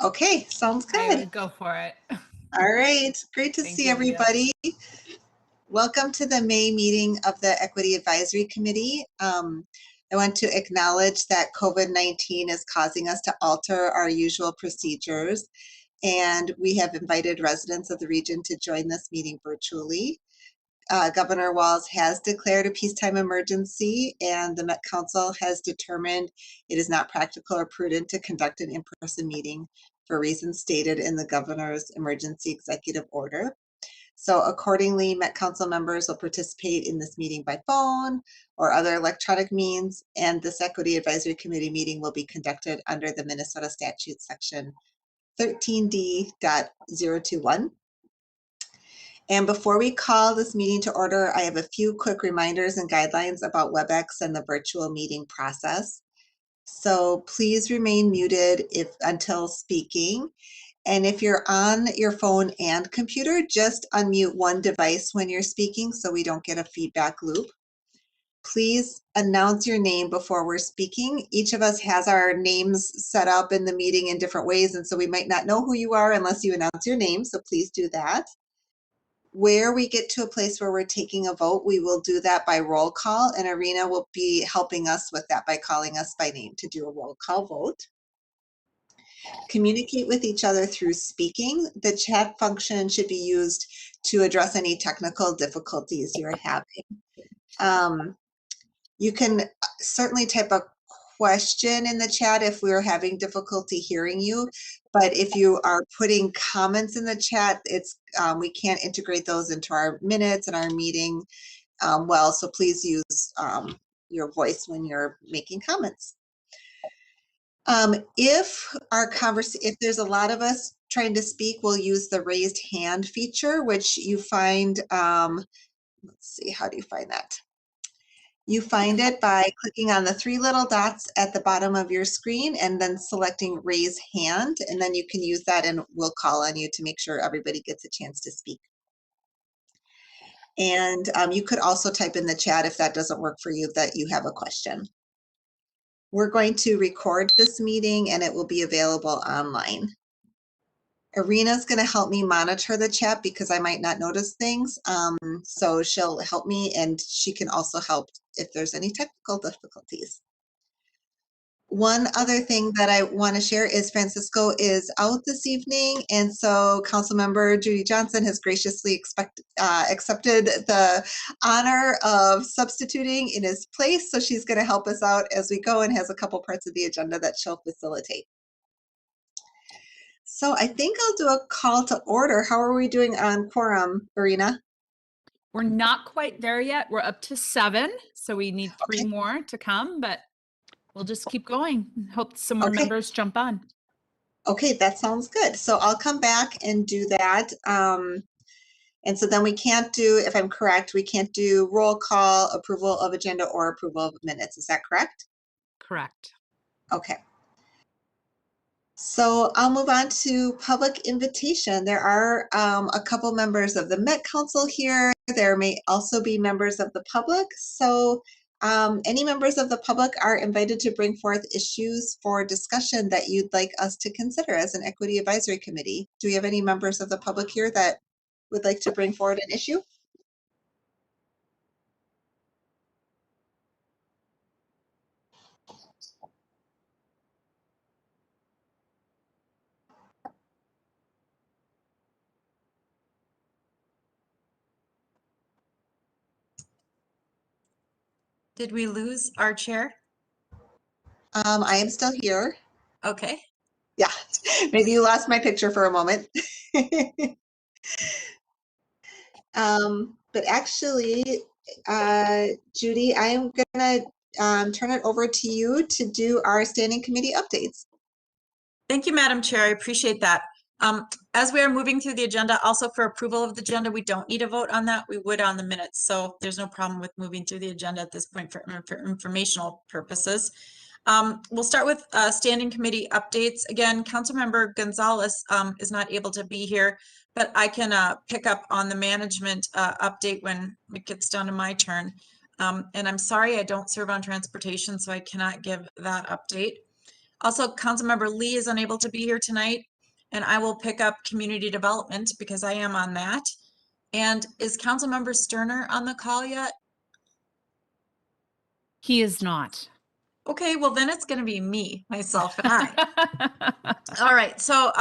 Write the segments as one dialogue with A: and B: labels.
A: Okay, sounds
B: I
A: good.
B: would go for it.
A: All right, great to
B: Thank
A: see
B: you, Leah.
A: everybody. Welcome to the May meeting of the Equity Advisory Committee. I want to acknowledge that COVID-19 is causing us to alter our usual procedures, and we have invited residents of the region to join this meeting virtually. Governor Walz has declared a peacetime emergency, and the Met Council has determined it is not practical or prudent to conduct an in-person meeting for reasons stated in the governor's emergency executive order. So accordingly, Met Council members will participate in this meeting by phone or other electronic means, and this Equity Advisory Committee meeting will be conducted under the Minnesota Statute Section 13D.021. And before we call this meeting to order, I have a few quick reminders and guidelines about WebEx and the virtual meeting process. So please remain muted until speaking. And if you're on your phone and computer, just unmute one device when you're speaking so we don't get a feedback loop. Please announce your name before we're speaking. Each of us has our names set up in the meeting in different ways, and so we might not know who you are unless you announce your name, so please do that. Where we get to a place where we're taking a vote, we will do that by roll call, and Arena will be helping us with that by calling us by name to do a roll call vote. Communicate with each other through speaking. The chat function should be used to address any technical difficulties you're having. You can certainly type a question in the chat if we're having difficulty hearing you, but if you are putting comments in the chat, we can't integrate those into our minutes and our meeting well, so please use your voice when you're making comments. If there's a lot of us trying to speak, we'll use the raised hand feature, which you find, let's see, how do you find that? You find it by clicking on the three little dots at the bottom of your screen and then selecting raise hand, and then you can use that and we'll call on you to make sure everybody gets a chance to speak. And you could also type in the chat if that doesn't work for you, that you have a question. We're going to record this meeting and it will be available online. Arena's going to help me monitor the chat because I might not notice things. So she'll help me, and she can also help if there's any technical difficulties. One other thing that I want to share is Francisco is out this evening, and so Councilmember Judy Johnson has graciously accepted the honor of substituting in his place. So she's going to help us out as we go and has a couple parts of the agenda that she'll facilitate. So I think I'll do a call to order. How are we doing on quorum, Arena?
B: We're not quite there yet. We're up to 7, so we need 3 more to come, but we'll just keep going. Hope some more members jump on.
A: Okay, that sounds good. So I'll come back and do that. And so then we can't do, if I'm correct, we can't do roll call, approval of agenda, or approval of minutes. Is that correct?
B: Correct.
A: Okay. So I'll move on to public invitation. There are a couple members of the Met Council here. There may also be members of the public. So any members of the public are invited to bring forth issues for discussion that you'd like us to consider as an Equity Advisory Committee. Do we have any members of the public here that would like to bring forward an issue?
C: Did we lose our chair?
A: I am still here.
C: Okay.
A: Yeah, maybe you lost my picture for a moment. But actually, Judy, I am going to turn it over to you to do our standing committee updates.
C: Thank you, Madam Chair. I appreciate that. As we are moving through the agenda, also for approval of the agenda, we don't need a vote on that. We would on the minutes. So there's no problem with moving through the agenda at this point for informational purposes. We'll start with standing committee updates. Again, Councilmember Gonzalez is not able to be here, but I can pick up on the management update when it gets down to my turn. And I'm sorry, I don't serve on transportation, so I cannot give that update. Also, Councilmember Lee is unable to be here tonight. and I will pick up community development because I am on that. And is Councilmember Sterner on the call yet?
B: He is not.
C: Okay, well then it's going to be me, myself, and I. All right. So,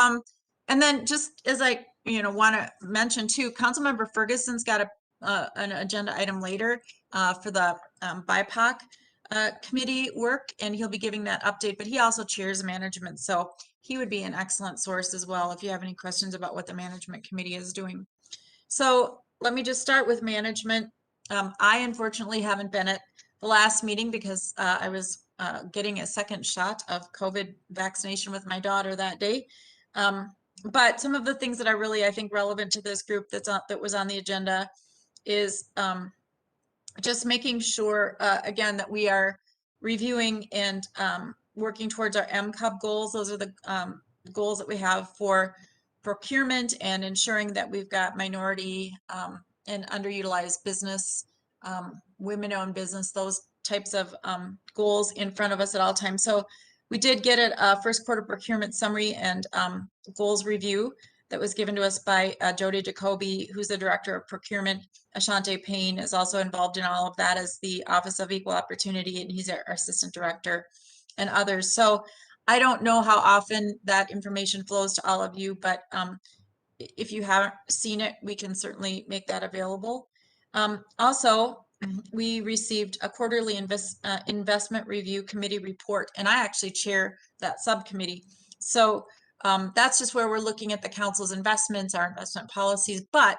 C: and then just as I, want to mention too, Councilmember Ferguson's got an agenda item later for the BIPOC committee work, and he'll be giving that update. But he also chairs management, so he would be an excellent source as well if you have any questions about what the management committee is doing. So let me just start with management. I unfortunately haven't been at the last meeting because I was getting a second shot of COVID vaccination with my daughter that day. But some of the things that are really, I think, relevant to this group that was on the agenda is just making sure, again, that we are reviewing and working towards our MCUB goals. Those are the goals that we have for procurement and ensuring that we've got minority and underutilized business, women-owned business, those types of goals in front of us at all times. So we did get a first quarter procurement summary and goals review that was given to us by Jody Jacoby, who's the director of procurement. Ashante Payne is also involved in all of that as the Office of Equal Opportunity, and he's our assistant director, and others. So I don't know how often that information flows to all of you, but if you haven't seen it, we can certainly make that available. Also, we received a quarterly investment review committee report, and I actually chair that subcommittee. So that's just where we're looking at the council's investments, our investment policies, but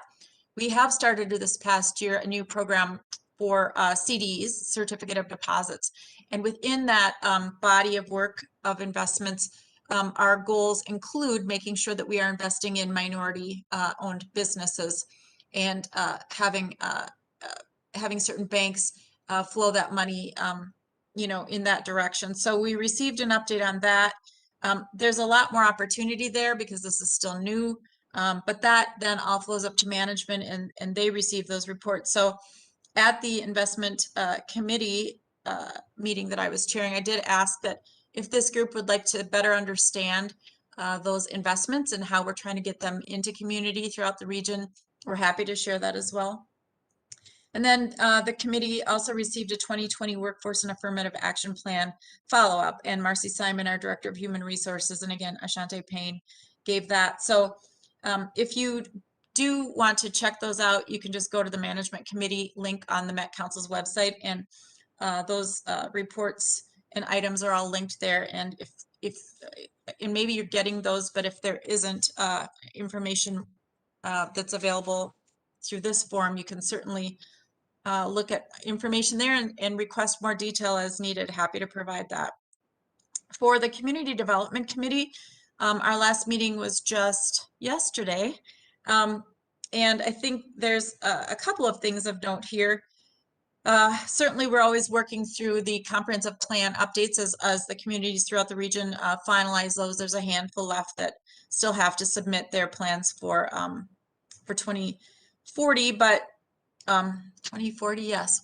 C: we have started this past year a new program for CDs, certificate of deposits. And within that body of work of investments, our goals include making sure that we are investing in minority owned businesses and having certain banks flow that money, in that direction. So we received an update on that. There's a lot more opportunity there because this is still new, but that then all flows up to management and they receive those reports. So at the investment committee meeting that I was chairing, I did ask that if this group would like to better understand those investments and how we're trying to get them into community throughout the region, we're happy to share that as well. And then the committee also received a 2020 Workforce and Affirmative Action Plan follow-up, and Marcy Simon, our Director of Human Resources, and again, Ashante Payne gave that. So if you do want to check those out, you can just go to the Management Committee link on the Met Council's website, and those reports and items are all linked there. And and maybe you're getting those, but if there isn't information that's available through this form, you can certainly look at information there and request more detail as needed. Happy to provide that. For the Community Development Committee, our last meeting was just yesterday. And I think there's a couple of things of note here. Certainly, we're always working through the comprehensive plan updates as the communities throughout the region finalize those. There's a handful left that still have to submit their plans for 2040, but 2040, yes,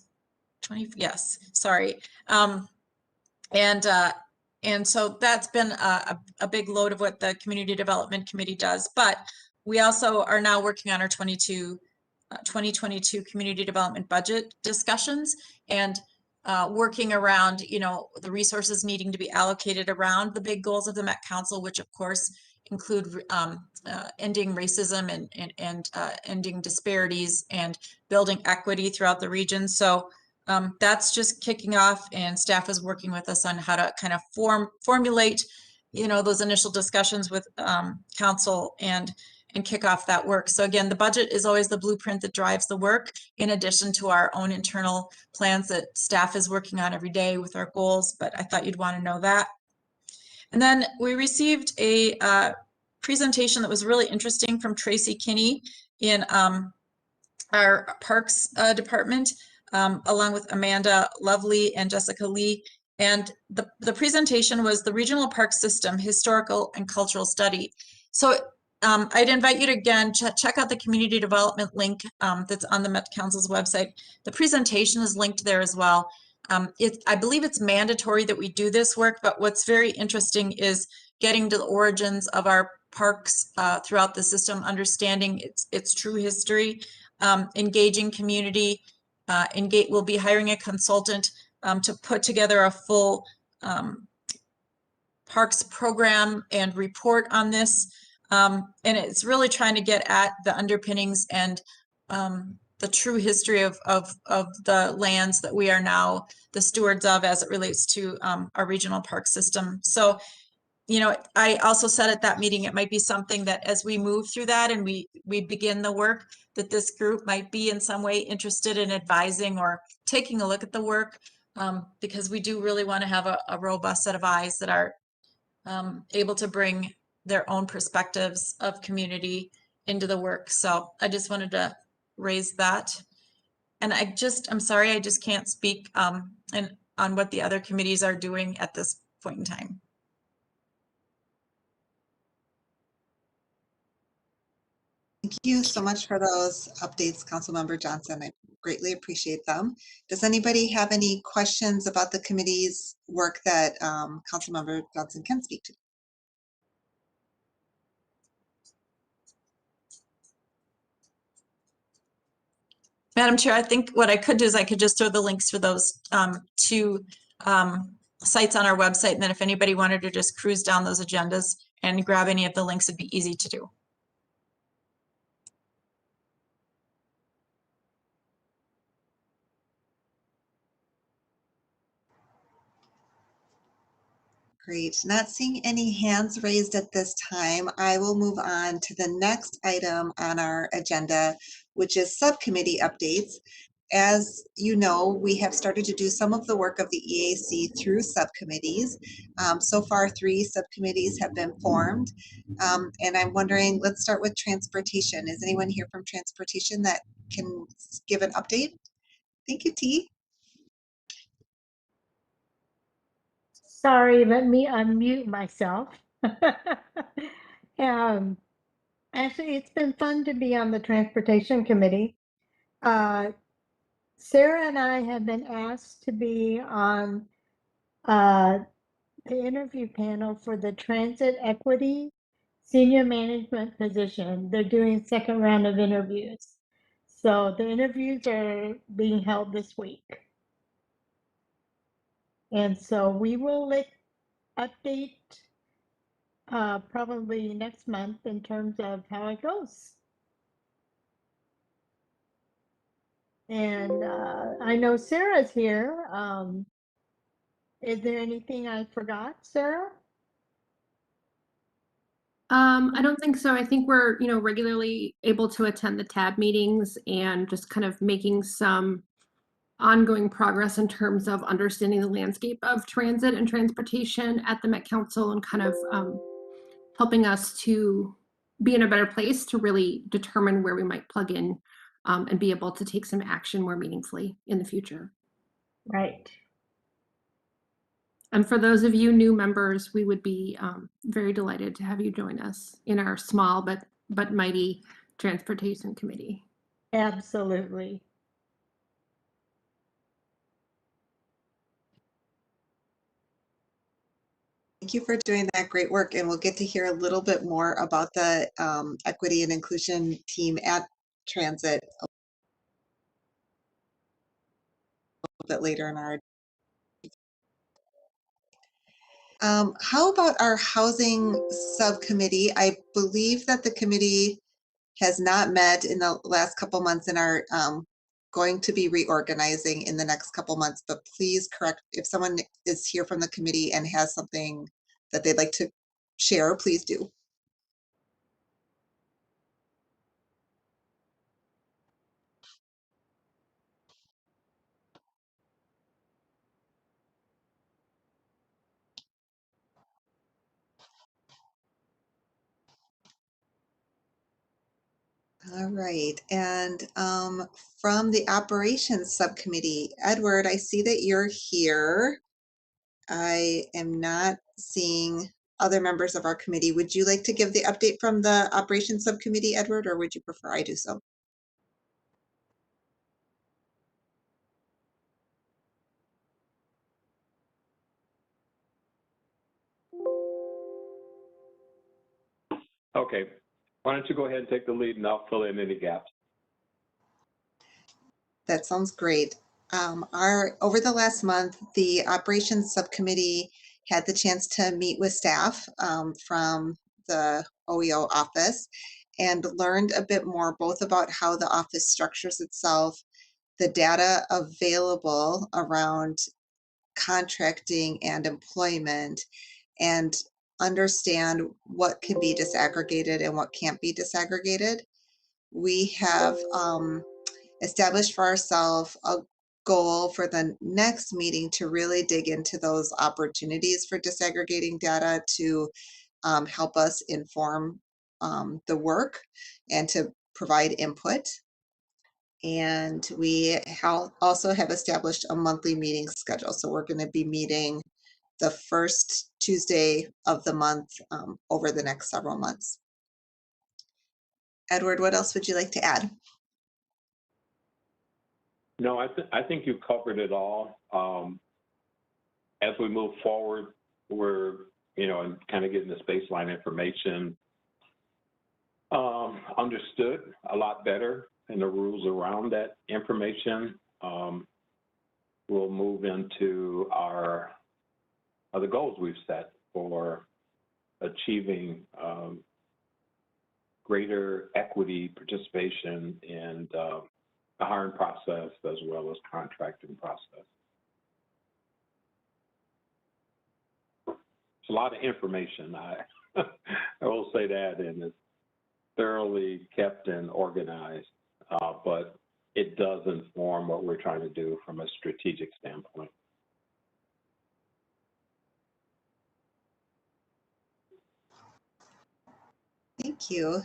C: sorry. And so that's been a big load of what the Community Development Committee does. But we also are now working on our 2022 Community Development Budget discussions and working around, the resources needing to be allocated around the big goals of the Met Council, which of course include ending racism and ending disparities and building equity throughout the region. So that's just kicking off, and staff is working with us on how to kind of formulate, those initial discussions with council and kick off that work. So again, the budget is always the blueprint that drives the work, in addition to our own internal plans that staff is working on every day with our goals. But I thought you'd want to know that. And then we received a presentation that was really interesting from Tracy Kinney in our Parks Department, along with Amanda Lovely and Jessica Lee. And the presentation was the Regional Park System, Historical and Cultural Study. So I'd invite you to, again, check out the community development link that's on the Met Council's website. The presentation is linked there as well. I believe it's mandatory that we do this work, but what's very interesting is getting to the origins of our parks throughout the system, understanding its true history, engaging community. We'll be hiring a consultant to put together a full parks program and report on this. And it's really trying to get at the underpinnings and the true history of the lands that we are now the stewards of as it relates to our regional park system. So, you know, I also said at that meeting, it might be something that as we move through that and we begin the work, that this group might be in some way interested in advising or taking a look at the work, because we do really want to have a robust set of eyes that are able to bring their own perspectives of community into the work. So I just wanted to raise that. And I'm sorry, I just can't speak and on what the other committees are doing at this point in time.
A: Thank you so much for those updates, Councilmember Johnson. I greatly appreciate them. Does anybody have any questions about the committee's work that Councilmember Johnson can speak to?
C: Madam Chair, I think what I could do is I could just throw the links for those two sites on our website. And then if anybody wanted to just cruise down those agendas and grab any of the links, it'd be easy to do.
A: Great. Not seeing any hands raised at this time. I will move on to the next item on our agenda, which is subcommittee updates. As you know, we have started to do some of the work of the EAC through subcommittees. So far, 3 subcommittees have been formed. And I'm wondering, let's start with transportation. Is anyone here from transportation that can give an update? Thank you, T.
D: Sorry, let me unmute myself. Actually, it's been fun to be on the Transportation Committee. Sarah and I have been asked to be on the interview panel for the Transit Equity Senior Management position. They're doing second round of interviews. So the interviews are being held this week. And so we will update probably next month in terms of how it goes. And I know Sarah's here. Is there anything I forgot, Sarah?
E: I don't think so. I think we're, regularly able to attend the tab meetings and just kind of making some ongoing progress in terms of understanding the landscape of transit and transportation at the Met Council and kind of helping us to be in a better place to really determine where we might plug in and be able to take some action more meaningfully in the future.
D: Right.
E: And for those of you new members, we would be very delighted to have you join us in our small but mighty transportation committee.
D: Absolutely.
A: Thank you for doing that great work, and we'll get to hear a little bit more about the equity and inclusion team at Transit a little bit later in our. How about our housing subcommittee? I believe that the committee has not met in the last couple months and are going to be reorganizing in the next couple months, but please correct if someone is here from the committee and has something that they'd like to share, please do. All right, and from the operations subcommittee, Edward, I see that you're here. I am not seeing other members of our committee. Would you like to give the update from the operations subcommittee, Edward, or would you prefer I do so?
F: Okay. Why don't you go ahead and take the lead and I'll fill in any gaps.
A: That sounds great. Over the last month, the operations subcommittee had the chance to meet with staff from the OEO office and learned a bit more both about how the office structures itself, the data available around contracting and employment, and understand what can be disaggregated and what can't be disaggregated. We have established for ourselves a goal for the next meeting to really dig into those opportunities for disaggregating data to help us inform the work and to provide input. And we also have established a monthly meeting schedule. So we're going to be meeting the first Tuesday of the month over the next several months. Edward, what else would you like to add?
F: No, I think you covered it all. As we move forward, we're, and kind of getting this baseline information understood a lot better and the rules around that information. We'll move into the goals we've set for achieving greater equity participation in the hiring process as well as contracting process. It's a lot of information. I will say that, and it's thoroughly kept and organized, but it does inform what we're trying to do from a strategic standpoint.
A: Thank you.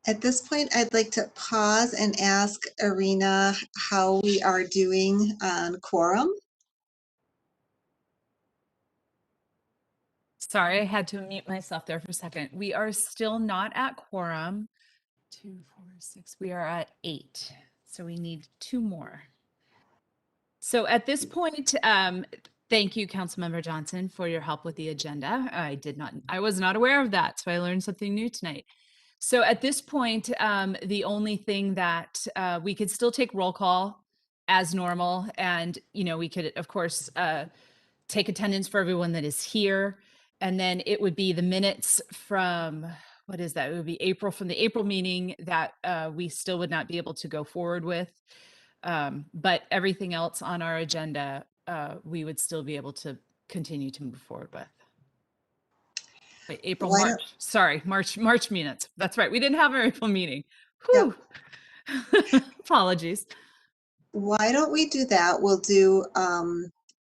A: At this point, I'd like to pause and ask Irina how we are doing on quorum.
B: Sorry, I had to mute myself there for a second. We are still not at quorum. 2, 4, 6. We are at 8. So we need 2 more. So at this point, thank you, Councilmember Johnson, for your help with the agenda. I was not aware of that, so I learned something new tonight. So at this point, the only thing that we could still take roll call as normal, and we could, of course, take attendance for everyone that is here, and then it would be the minutes from what is that? It would be from the April meeting that we still would not be able to go forward with. But everything else on our agenda, we would still be able to continue to move forward with. Wait, March minutes. That's right. We didn't have our April meeting. Whew. Yep. Apologies.
A: Why don't we do that? We'll do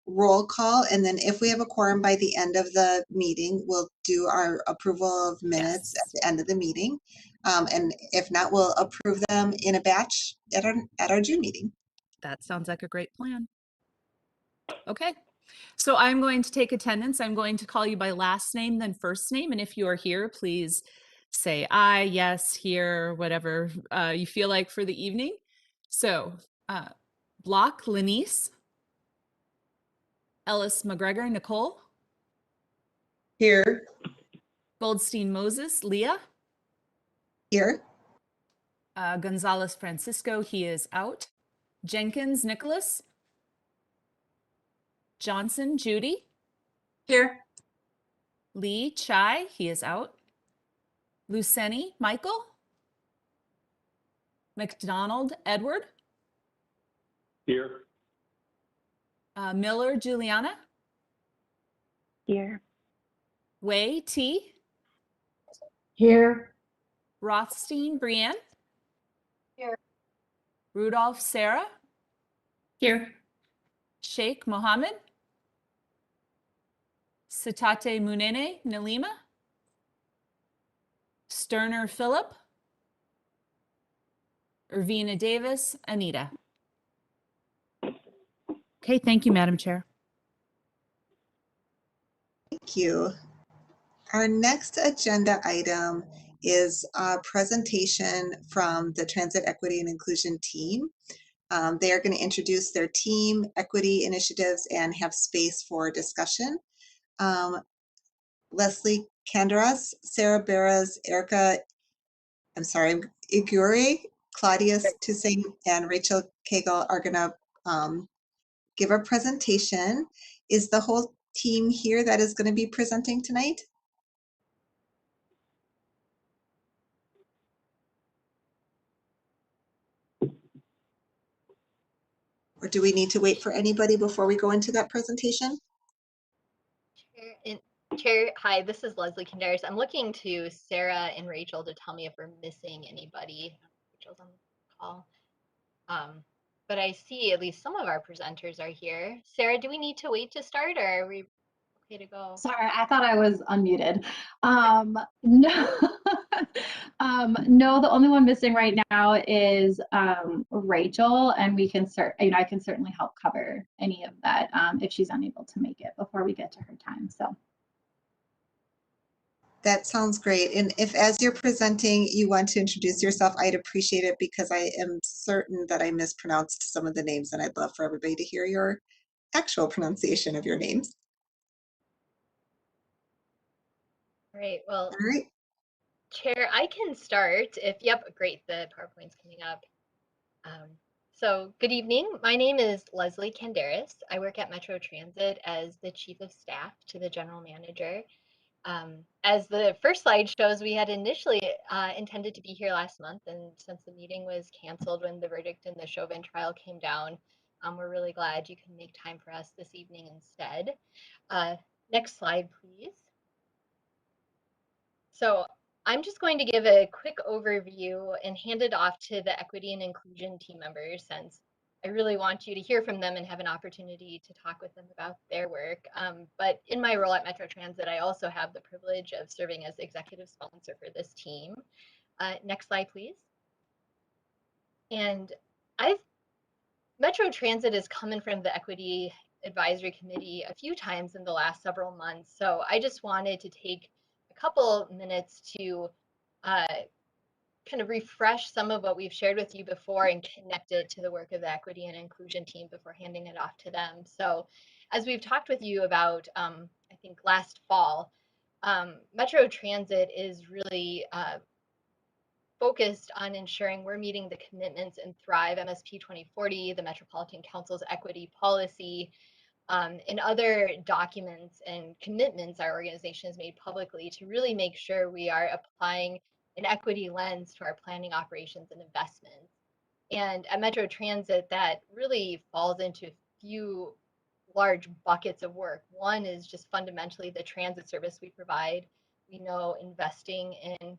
A: roll call, and then if we have a quorum by the end of the meeting, we'll do our approval of minutes at the end of the meeting. And if not, we'll approve them in a batch at our June meeting.
B: That sounds like a great plan. Okay. So I'm going to take attendance. I'm going to call you by last name, then first name. And if you are here, please say aye, yes, here, whatever you feel like for the evening. So Block, Lenice. Ellis McGregor, Nicole.
A: Here.
B: Goldstein Moses, Leah.
A: Here.
B: Gonzalez Francisco, he is out. Jenkins, Nicholas. Johnson, Judy.
C: Here.
B: Lee, Chai, he is out. Luceni, Michael. McDonald, Edward.
F: Here.
B: Miller, Juliana.
G: Here.
B: Way, T.
D: Here.
B: Rothstein, Brienne.
G: Here.
B: Rudolph, Sarah.
E: Here.
B: Sheikh Mohammed. Sitate Munene, Nalima. Sterner, Philip. Irvina Davis, Anita. Okay, thank you, Madam Chair.
A: Thank you. Our next agenda item is a presentation from the Transit Equity and Inclusion team. They are going to introduce their team, equity initiatives, and have space for discussion. Leslie, Canderas, Sarah Barras, Erica, I'm sorry, Igure, Claudius Toussaint, and Rachel Cagle are gonna give a presentation. Is the whole team here that is gonna be presenting tonight? Or do we need to wait for anybody before we go into that presentation?
G: Chair, hi, this is Leslie Canderas. I'm looking to Sarah and Rachel to tell me if we're missing anybody. Rachel's on the call. But I see at least some of our presenters are here. Sarah, do we need to wait to start, or are we okay to go?
H: Sorry, I thought I was unmuted. No, no, the only one missing right now is Rachel, and we can I can certainly help cover any of that if she's unable to make it before we get to her time. So.
A: That sounds great. And if as you're presenting, you want to introduce yourself, I'd appreciate it because I am certain that I mispronounced some of the names and I'd love for everybody to hear your actual pronunciation of your names.
G: Great. Well,
A: All right.
G: Chair, I can start if, yep, great, the PowerPoint's coming up. So good evening. My name is Leslie Canderas. I work at Metro Transit as the Chief of Staff to the General Manager. As the first slide shows, we had initially intended to be here last month, and since the meeting was canceled when the verdict in the Chauvin trial came down, we're really glad you can make time for us this evening instead. Next slide, please. So I'm just going to give a quick overview and hand it off to the equity and inclusion team members, since I really want you to hear from them and have an opportunity to talk with them about their work. But in my role at Metro Transit, I also have the privilege of serving as executive sponsor for this team. Next slide, please. And Metro Transit is coming from the Equity Advisory Committee a few times in the last several months. So I just wanted to take a couple minutes to kind of refresh some of what we've shared with you before and connect it to the work of the equity and inclusion team before handing it off to them. So as we've talked with you about, I think last fall, Metro Transit is really focused on ensuring we're meeting the commitments in Thrive MSP 2040, the Metropolitan Council's equity policy, and other documents and commitments our organization has made publicly to really make sure we are applying an equity lens to our planning, operations, and investments. And at Metro Transit, that really falls into a few large buckets of work. One is just fundamentally the transit service we provide. We know investing in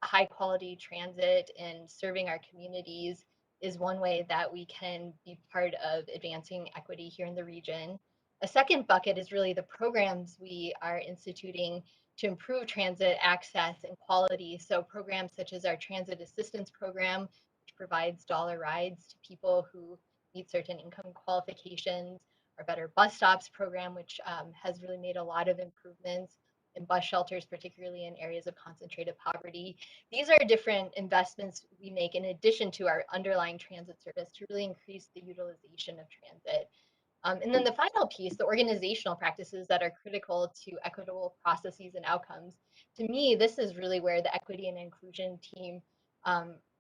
G: high quality transit and serving our communities is one way that we can be part of advancing equity here in the region. A second bucket is really the programs we are instituting to improve transit access and quality. So programs such as our transit assistance program, which provides dollar rides to people who meet certain income qualifications, our Better Bus Stops program, which has really made a lot of improvements in bus shelters, particularly in areas of concentrated poverty. These are different investments we make in addition to our underlying transit service to really increase the utilization of transit. And then the final piece, the organizational practices that are critical to equitable processes and outcomes. To me, this is really where the equity and inclusion team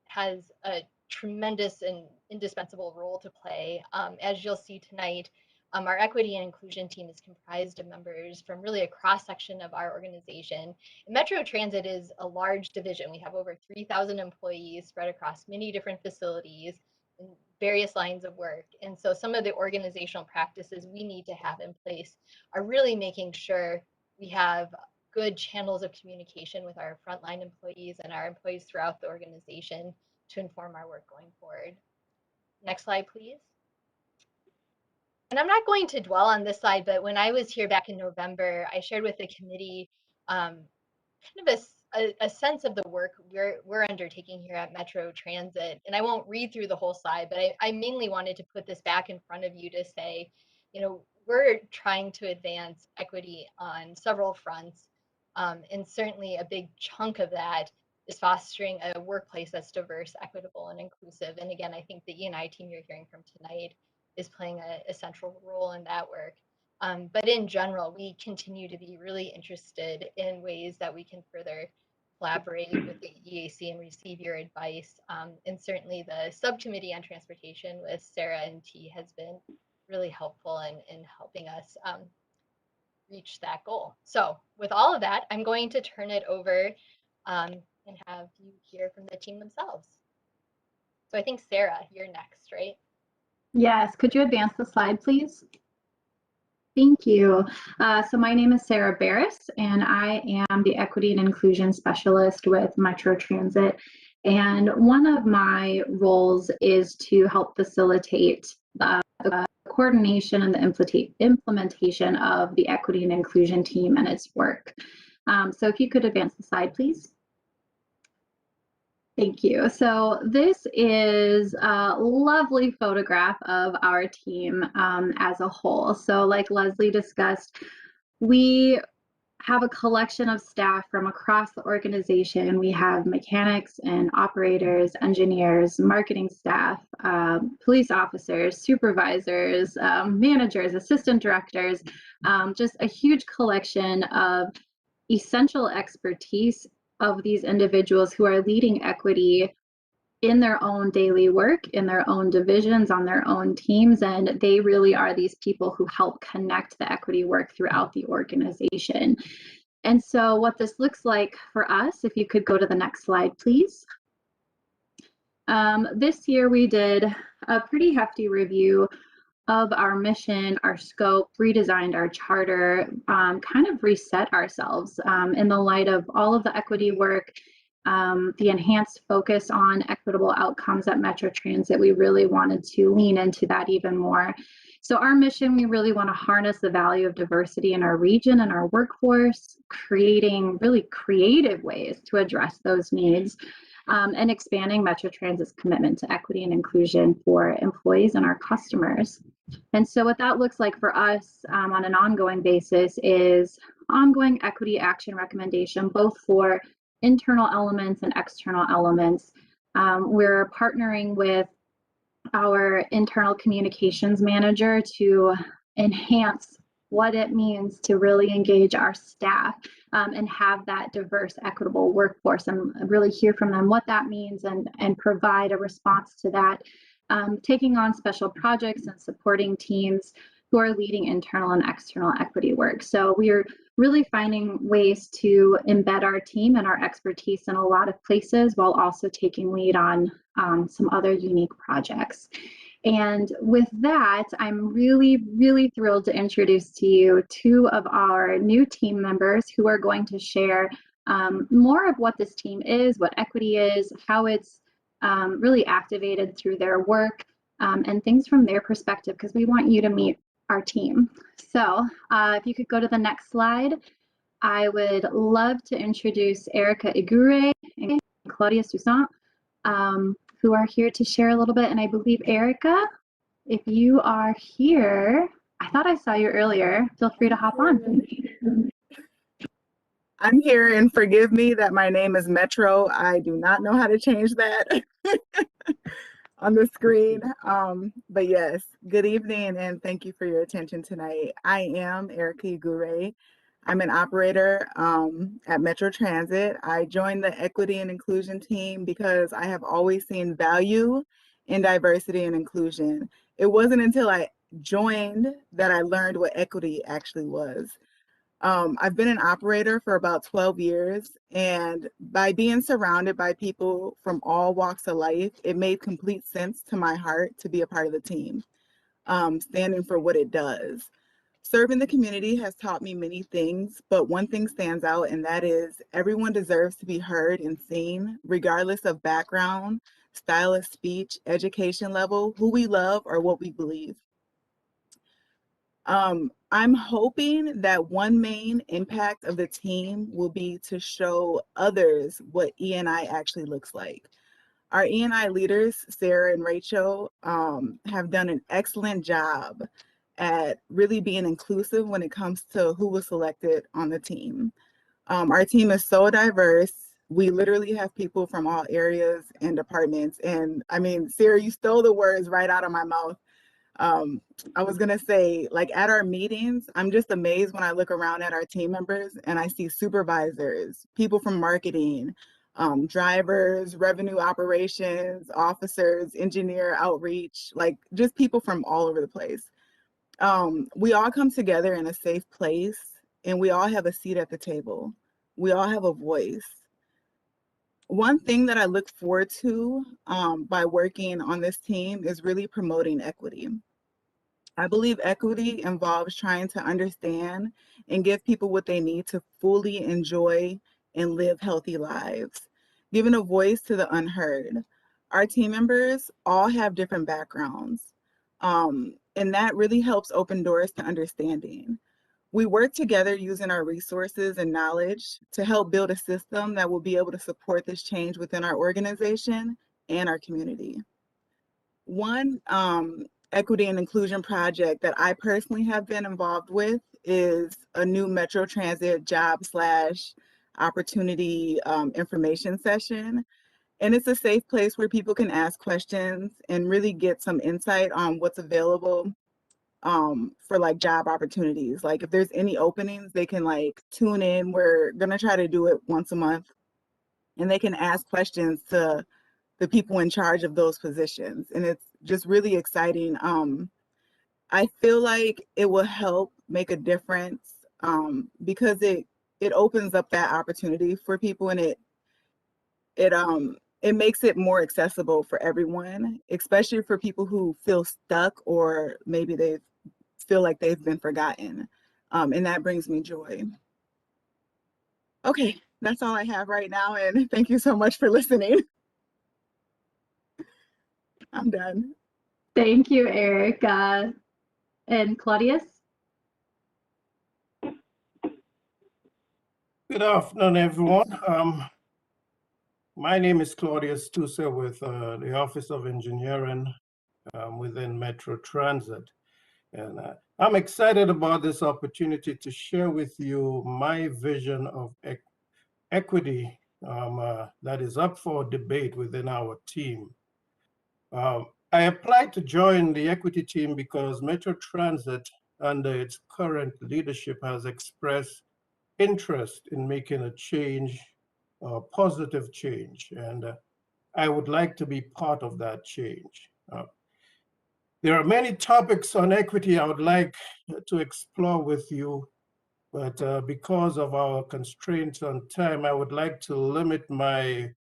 G: has a tremendous and indispensable role to play. As you'll see tonight, our equity and inclusion team is comprised of members from really a cross section of our organization. And Metro Transit is a large division. We have over 3,000 employees spread across many different facilities in various lines of work. And so some of the organizational practices we need to have in place are really making sure we have good channels of communication with our frontline employees and our employees throughout the organization to inform our work going forward. Next slide, please. And I'm not going to dwell on this slide, but when I was here back in November, I shared with the committee kind of a sense of the work we're undertaking here at Metro Transit. And I won't read through the whole slide, but I mainly wanted to put this back in front of you to say, you know, we're trying to advance equity on several fronts. And certainly a big chunk of that is fostering a workplace that's diverse, equitable, and inclusive. And again, I think the E&I team you're hearing from tonight is playing a central role in that work. But in general, we continue to be really interested in ways that we can further collaborate with the EAC and receive your advice. And certainly the subcommittee on transportation with Sarah and T has been really helpful in helping us reach that goal. So with all of that, I'm going to turn it over and have you hear from the team themselves. So I think Sarah, you're next, right?
H: Yes, could you advance the slide, please? Thank you. So my name is Sarah Barris, and I am the Equity and Inclusion Specialist with Metro Transit. And one of my roles is to help facilitate the coordination and the implementation of the Equity and Inclusion team and its work. So if you could advance the slide, please. Thank you. So this is a lovely photograph of our team as a whole. So like Leslie discussed, we have a collection of staff from across the organization. We have mechanics and operators, engineers, marketing staff, police officers, supervisors, managers, assistant directors, just a huge collection of essential expertise of these individuals who are leading equity in their own daily work, in their own divisions, on their own teams, and they really are these people who help connect the equity work throughout the organization. And so what this looks like for us, if you could go to the next slide, please. This year we did a pretty hefty review of our mission, our scope, redesigned our charter, kind of reset ourselves in the light of all of the equity work, the enhanced focus on equitable outcomes at Metro Transit. We really wanted to lean into that even more. So our mission, we really want to harness the value of diversity in our region and our workforce, creating really creative ways to address those needs. And expanding Metro Transit's commitment to equity and inclusion for employees and our customers. And so what that looks like for us on an ongoing basis is ongoing equity action recommendation, both for internal elements and external elements. We're partnering with our internal communications manager to enhance what it means to really engage our staff and have that diverse, equitable workforce and really hear from them what that means and provide a response to that. Taking on special projects and supporting teams who are leading internal and external equity work. So we're really finding ways to embed our team and our expertise in a lot of places while also taking lead on some other unique projects. And with that, I'm really, really thrilled to introduce to you two of our new team members who are going to share more of what this team is, what equity is, how it's really activated through their work, and things from their perspective, because we want you to meet our team. So if you could go to the next slide, I would love to introduce Erica Igure and Claudia Toussaint, who are here to share a little bit. And I believe, Erica, if you are here, I thought I saw you earlier. Feel free to hop on.
I: I'm here, and forgive me that my name is Metro. I do not know how to change that on the screen. But yes, good evening, and thank you for your attention tonight. I am Erica Igure. I'm an operator at Metro Transit. I joined the Equity and Inclusion team because I have always seen value in diversity and inclusion. It wasn't until I joined that I learned what equity actually was. I've been an operator for about 12 years, and by being surrounded by people from all walks of life, it made complete sense to my heart to be a part of the team, standing for what it does. Serving the community has taught me many things, but one thing stands out, and that is everyone deserves to be heard and seen, regardless of background, style of speech, education level, who we love, or what we believe. I'm hoping that one main impact of the team will be to show others what E&I actually looks like. Our E&I leaders, Sarah and Rachel, have done an excellent job at really being inclusive when it comes to who was selected on the team. Our team is so diverse. We literally have people from all areas and departments. And I mean, Sarah, you stole the words right out of my mouth. I was gonna say, like at our meetings, I'm just amazed when I look around at our team members and I see supervisors, people from marketing, drivers, revenue operations, officers, engineer outreach, like just people from all over the place. We all come together in a safe place and we all have a seat at the table. We all have a voice. One thing that I look forward to by working on this team is really promoting equity. I believe equity involves trying to understand and give people what they need to fully enjoy and live healthy lives, giving a voice to the unheard. Our team members all have different backgrounds, and that really helps open doors to understanding. We work together using our resources and knowledge to help build a system that will be able to support this change within our organization and our community. One equity and inclusion project that I personally have been involved with is a new Metro Transit job / opportunity information session. And it's a safe place where people can ask questions and really get some insight on what's available for like job opportunities. Like if there's any openings, they can like tune in. We're gonna try to do it once a month and they can ask questions to the people in charge of those positions. And it's just really exciting. I feel like it will help make a difference because it opens up that opportunity for people and it makes it more accessible for everyone, especially for people who feel stuck or maybe they feel like they've been forgotten. And that brings me joy. Okay, that's all I have right now. And thank you so much for listening. I'm done.
H: Thank you, Eric. And Claudius?
J: Good afternoon, everyone. My name is Claudius Tusa with the Office of Engineering within Metro Transit. And I'm excited about this opportunity to share with you my vision of equity that is up for debate within our team. I applied to join the equity team because Metro Transit, under its current leadership, has expressed interest in making a change, a positive change, and I would like to be part of that change. There are many topics on equity I would like to explore with you, but because of our constraints on time, I would like to limit my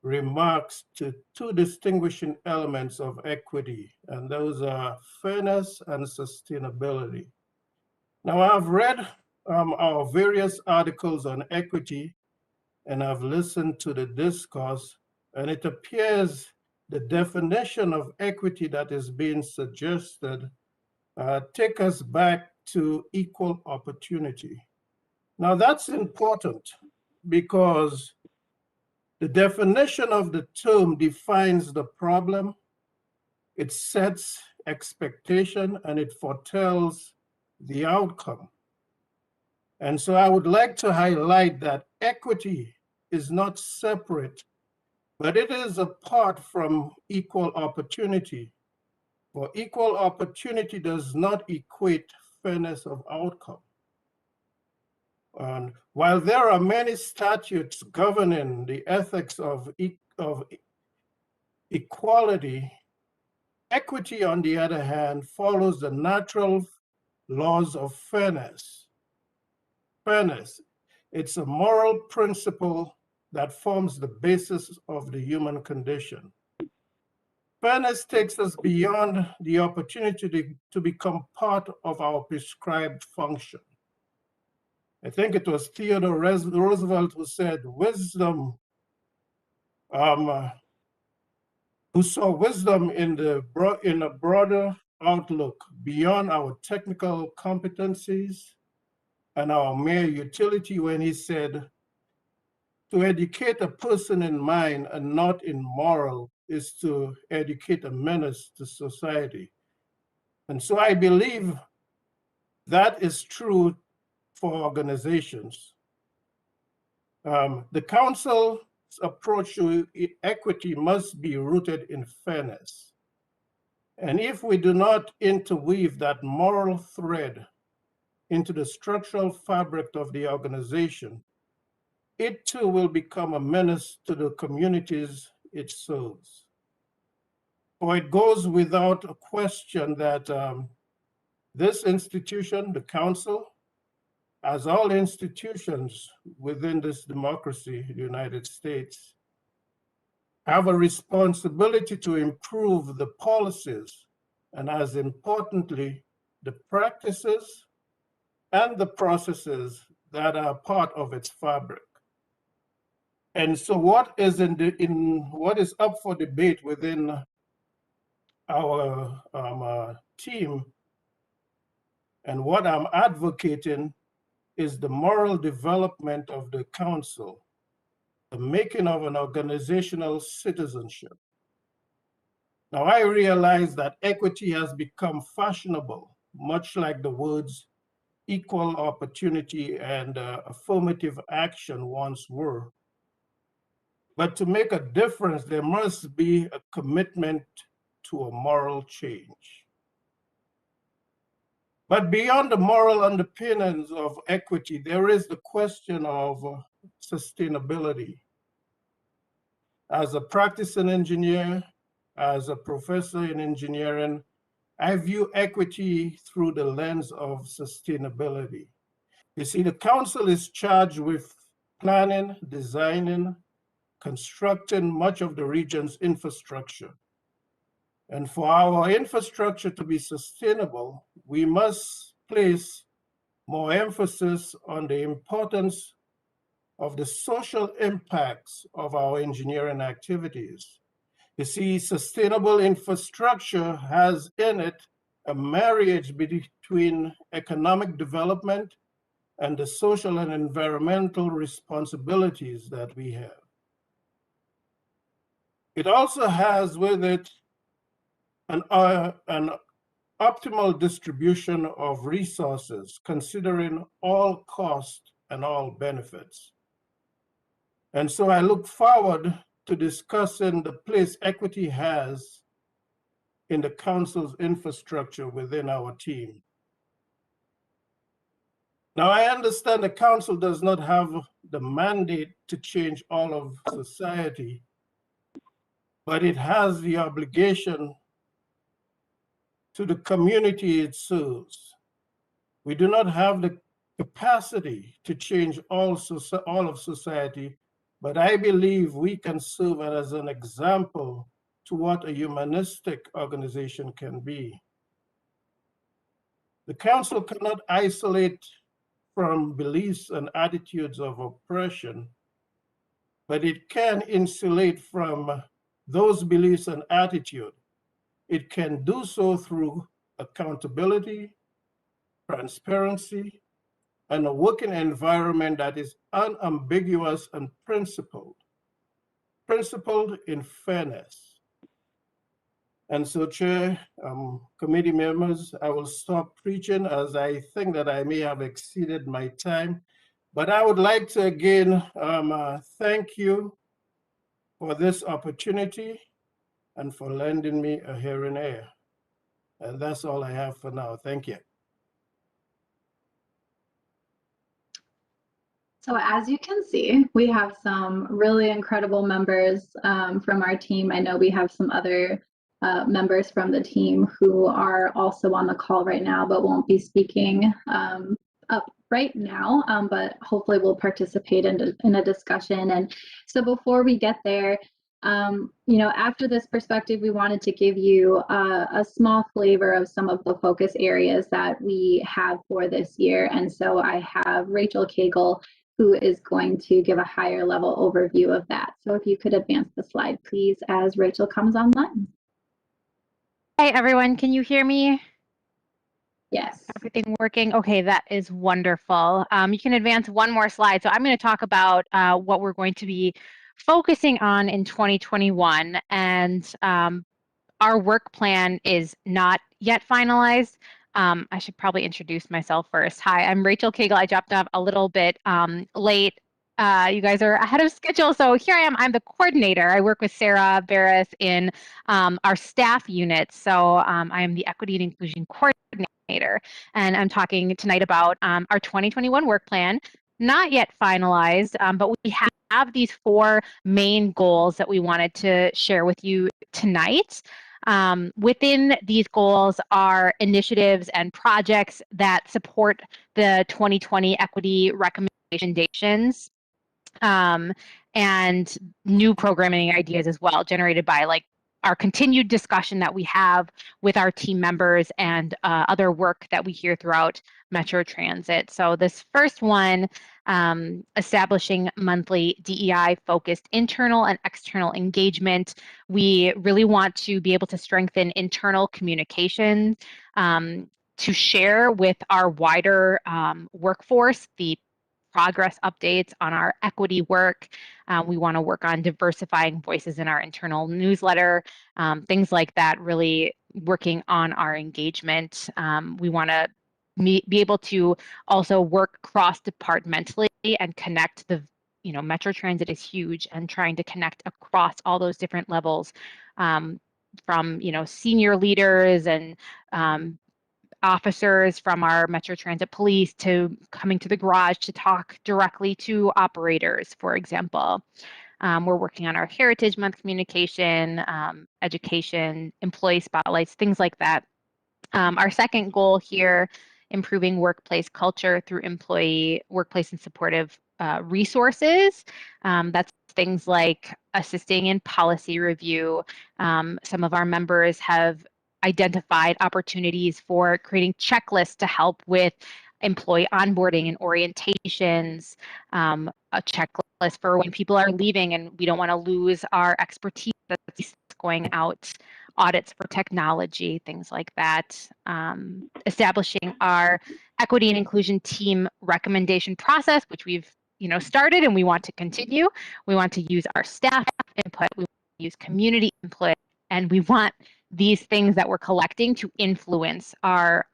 J: remarks to two distinguishing elements of equity, and those are fairness and sustainability. Now, I've read our various articles on equity, and I've listened to the discourse, and it appears the definition of equity that is being suggested take us back to equal opportunity. Now, that's important because the definition of the term defines the problem, it sets expectation, and it foretells the outcome. And so I would like to highlight that equity is not separate, but it is apart from equal opportunity. For equal opportunity does not equate fairness of outcome. And while there are many statutes governing the ethics of equality, equity, on the other hand, follows the natural laws of fairness. Fairness, it's a moral principle that forms the basis of the human condition. Fairness takes us beyond the opportunity to become part of our prescribed function. I think it was Theodore Roosevelt who said, wisdom, who saw wisdom in a broader outlook beyond our technical competencies and our mere utility, when he said, to educate a person in mind and not in moral is to educate a menace to society. And so I believe that is true for organizations. The council's approach to equity must be rooted in fairness. And if we do not interweave that moral thread into the structural fabric of the organization, it too will become a menace to the communities it serves. For it goes without a question that this institution, the council, as all institutions within this democracy, the United States, have a responsibility to improve the policies and, as importantly, the practices and the processes that are part of its fabric. And so what is what is up for debate within our team, and what I'm advocating, is the moral development of the council, the making of an organizational citizenship. Now, I realize that equity has become fashionable, much like the words equal opportunity and affirmative action once were. But to make a difference, there must be a commitment to a moral change. But beyond the moral underpinnings of equity, there is the question of sustainability. As a practicing engineer, as a professor in engineering, I view equity through the lens of sustainability. You see, the council is charged with planning, designing, constructing much of the region's infrastructure. And for our infrastructure to be sustainable, we must place more emphasis on the importance of the social impacts of our engineering activities. You see, sustainable infrastructure has in it a marriage between economic development and the social and environmental responsibilities that we have. It also has with it an optimal distribution of resources, considering all costs and all benefits. And so I look forward to discussing the place equity has in the council's infrastructure within our team. Now, I understand the council does not have the mandate to change all of society, but it has the obligation to the community it serves. We do not have the capacity to change all of society, but I believe we can serve as an example to what a humanistic organization can be. The council cannot isolate from beliefs and attitudes of oppression, but it can insulate from those beliefs and attitudes. It can do so through accountability, transparency, and a working environment that is unambiguous and principled in fairness. And so, Chair, committee members, I will stop preaching as I think that I may have exceeded my time. But I would like to again thank you for this opportunity and for lending me a hearing ear. And that's all I have for now. Thank you.
H: So as you can see, we have some really incredible members from our team. I know we have some other members from the team who are also on the call right now, but won't be speaking up right now, but hopefully will participate in a discussion. And so before we get there, you know, after this perspective, we wanted to give you a small flavor of some of the focus areas that we have for this year. And so I have Rachel Cagle, who is going to give a higher level overview of that. So if you could advance the slide, please, as Rachel comes online.
K: Hi, everyone. Can you hear me?
H: Yes.
K: Everything working? Okay, that is wonderful. You can advance one more slide. So I'm going to talk about what we're going to be focusing on in 2021. And our work plan is not yet finalized. I should probably introduce myself first. Hi, I'm Rachel Cagle. I dropped off a little bit late. You guys are ahead of schedule. So here I am. I'm the coordinator. I work with Sarah Barris in our staff unit. So I am the equity and inclusion coordinator. And I'm talking tonight about our 2021 work plan. Not yet finalized, but we have these 4 main goals that we wanted to share with you tonight. Within these goals are initiatives and projects that support the 2020 equity recommendations, and new programming ideas as well, generated by like our continued discussion that we have with our team members and other work that we hear throughout Metro Transit. So this first one, establishing monthly DEI-focused internal and external engagement. We really want to be able to strengthen internal communication, to share with our wider workforce the progress updates on our equity work. We want to work on diversifying voices in our internal newsletter, things like that, really working on our engagement. We want to be able to also work cross-departmentally and connect Metro Transit is huge, and trying to connect across all those different levels, from, senior leaders and officers from our Metro Transit Police to coming to the garage to talk directly to operators, for example. We're working on our Heritage Month communication, education, employee spotlights, things like that. Our second goal here, improving workplace culture through employee workplace and supportive resources. That's things like assisting in policy review. Some of our members have identified opportunities for creating checklists to help with employee onboarding and orientations, a checklist for when people are leaving and we don't want to lose our expertise that's going out, audits for technology, things like that. Establishing our equity and inclusion team recommendation process, which we've started and we want to continue. We want to use our staff input, we want to use community input, and we want these things that we're collecting to influence our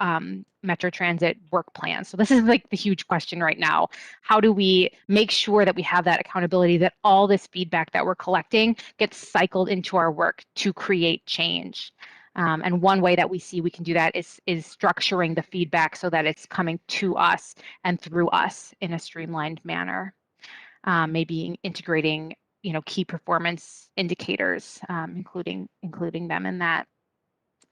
K: Metro Transit work plan. So this is like the huge question right now. How do we make sure that we have that accountability, that all this feedback that we're collecting gets cycled into our work to create change? And one way that we see we can do that is structuring the feedback so that it's coming to us and through us in a streamlined manner. Maybe integrating key performance indicators, including them in that.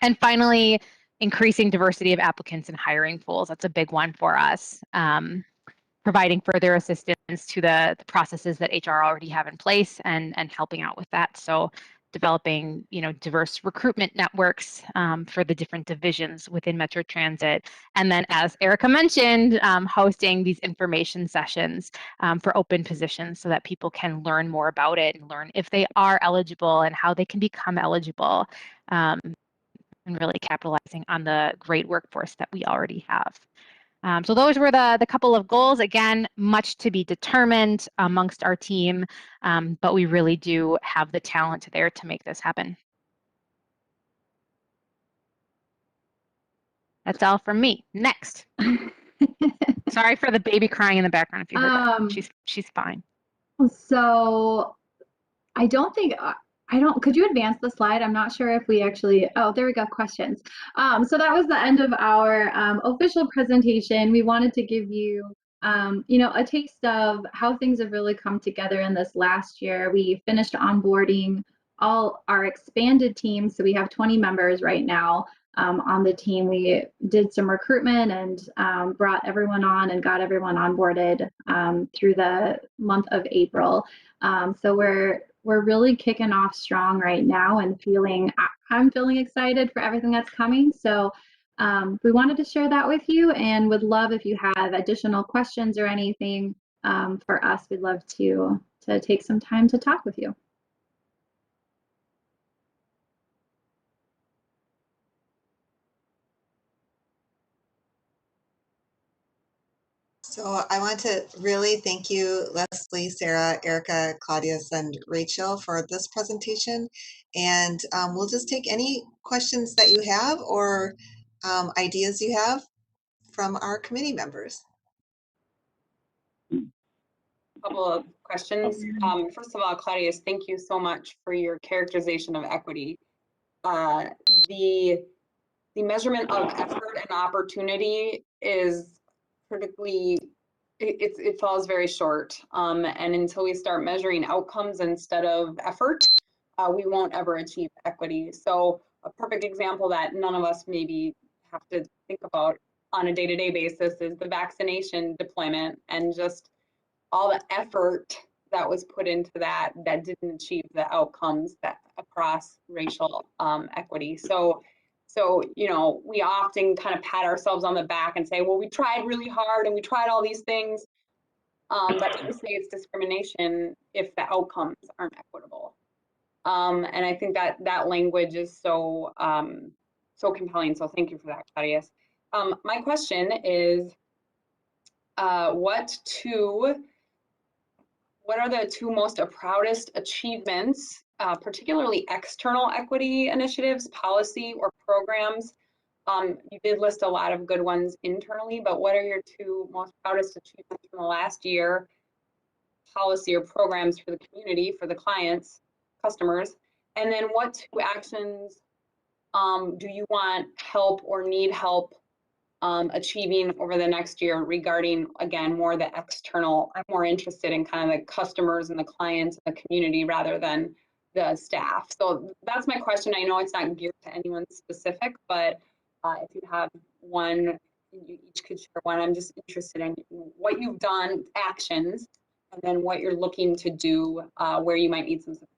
K: And finally, increasing diversity of applicants and hiring pools. That's a big one for us. Providing further assistance to the processes that HR already have in place, and helping out with that. So developing diverse recruitment networks for the different divisions within Metro Transit. And then, as Erica mentioned, hosting these information sessions for open positions so that people can learn more about it and learn if they are eligible and how they can become eligible. And really capitalizing on the great workforce that we already have. So those were the couple of goals. Again, much to be determined amongst our team, but we really do have the talent there to make this happen. That's all from me. Next. Sorry for the baby crying in the background if you heard that. She's fine.
H: So I don't think could you advance the slide? I'm not sure if we actually, oh, there we go, questions. So that was the end of our official presentation. We wanted to give you, a taste of how things have really come together in this last year. We finished onboarding all our expanded teams. So we have 20 members right now on the team. We did some recruitment and brought everyone on and got everyone onboarded through the month of April. So we're really kicking off strong right now and I'm feeling excited for everything that's coming. So we wanted to share that with you, and would love if you have additional questions or anything for us. We'd love to take some time to talk with you.
A: So I want to really thank you, Leslie, Sarah, Erica, Claudius, and Rachel for this presentation. And we'll just take any questions that you have or ideas you have from our committee members.
L: couple of questions. First of all, Claudius, thank you so much for your characterization of equity. The measurement of effort and opportunity is critically, it falls very short. And until we start measuring outcomes instead of effort, we won't ever achieve equity. So a perfect example that none of us maybe have to think about on a day-to-day basis is the vaccination deployment, and just all the effort that was put into that didn't achieve the outcomes that across racial equity. So, you know, we often kind of pat ourselves on the back and say, well, we tried really hard and we tried all these things. But to say it's discrimination if the outcomes aren't equitable. And I think that language is so so compelling. So thank you for that, Claudius. My question is, what are the two most proudest achievements, particularly external equity initiatives, policy, or programs? You did list a lot of good ones internally, but what are your two most proudest achievements from the last year, policy or programs for the community, for the clients, customers? And then what two actions do you want help or need help achieving over the next year regarding, again, more the external? I'm more interested in kind of the customers and the clients and the community rather than the staff. So that's my question. I know it's not geared to anyone specific, but if you have one, you each could share one. I'm just interested in what you've done, actions, and then what you're looking to do where you might need some support.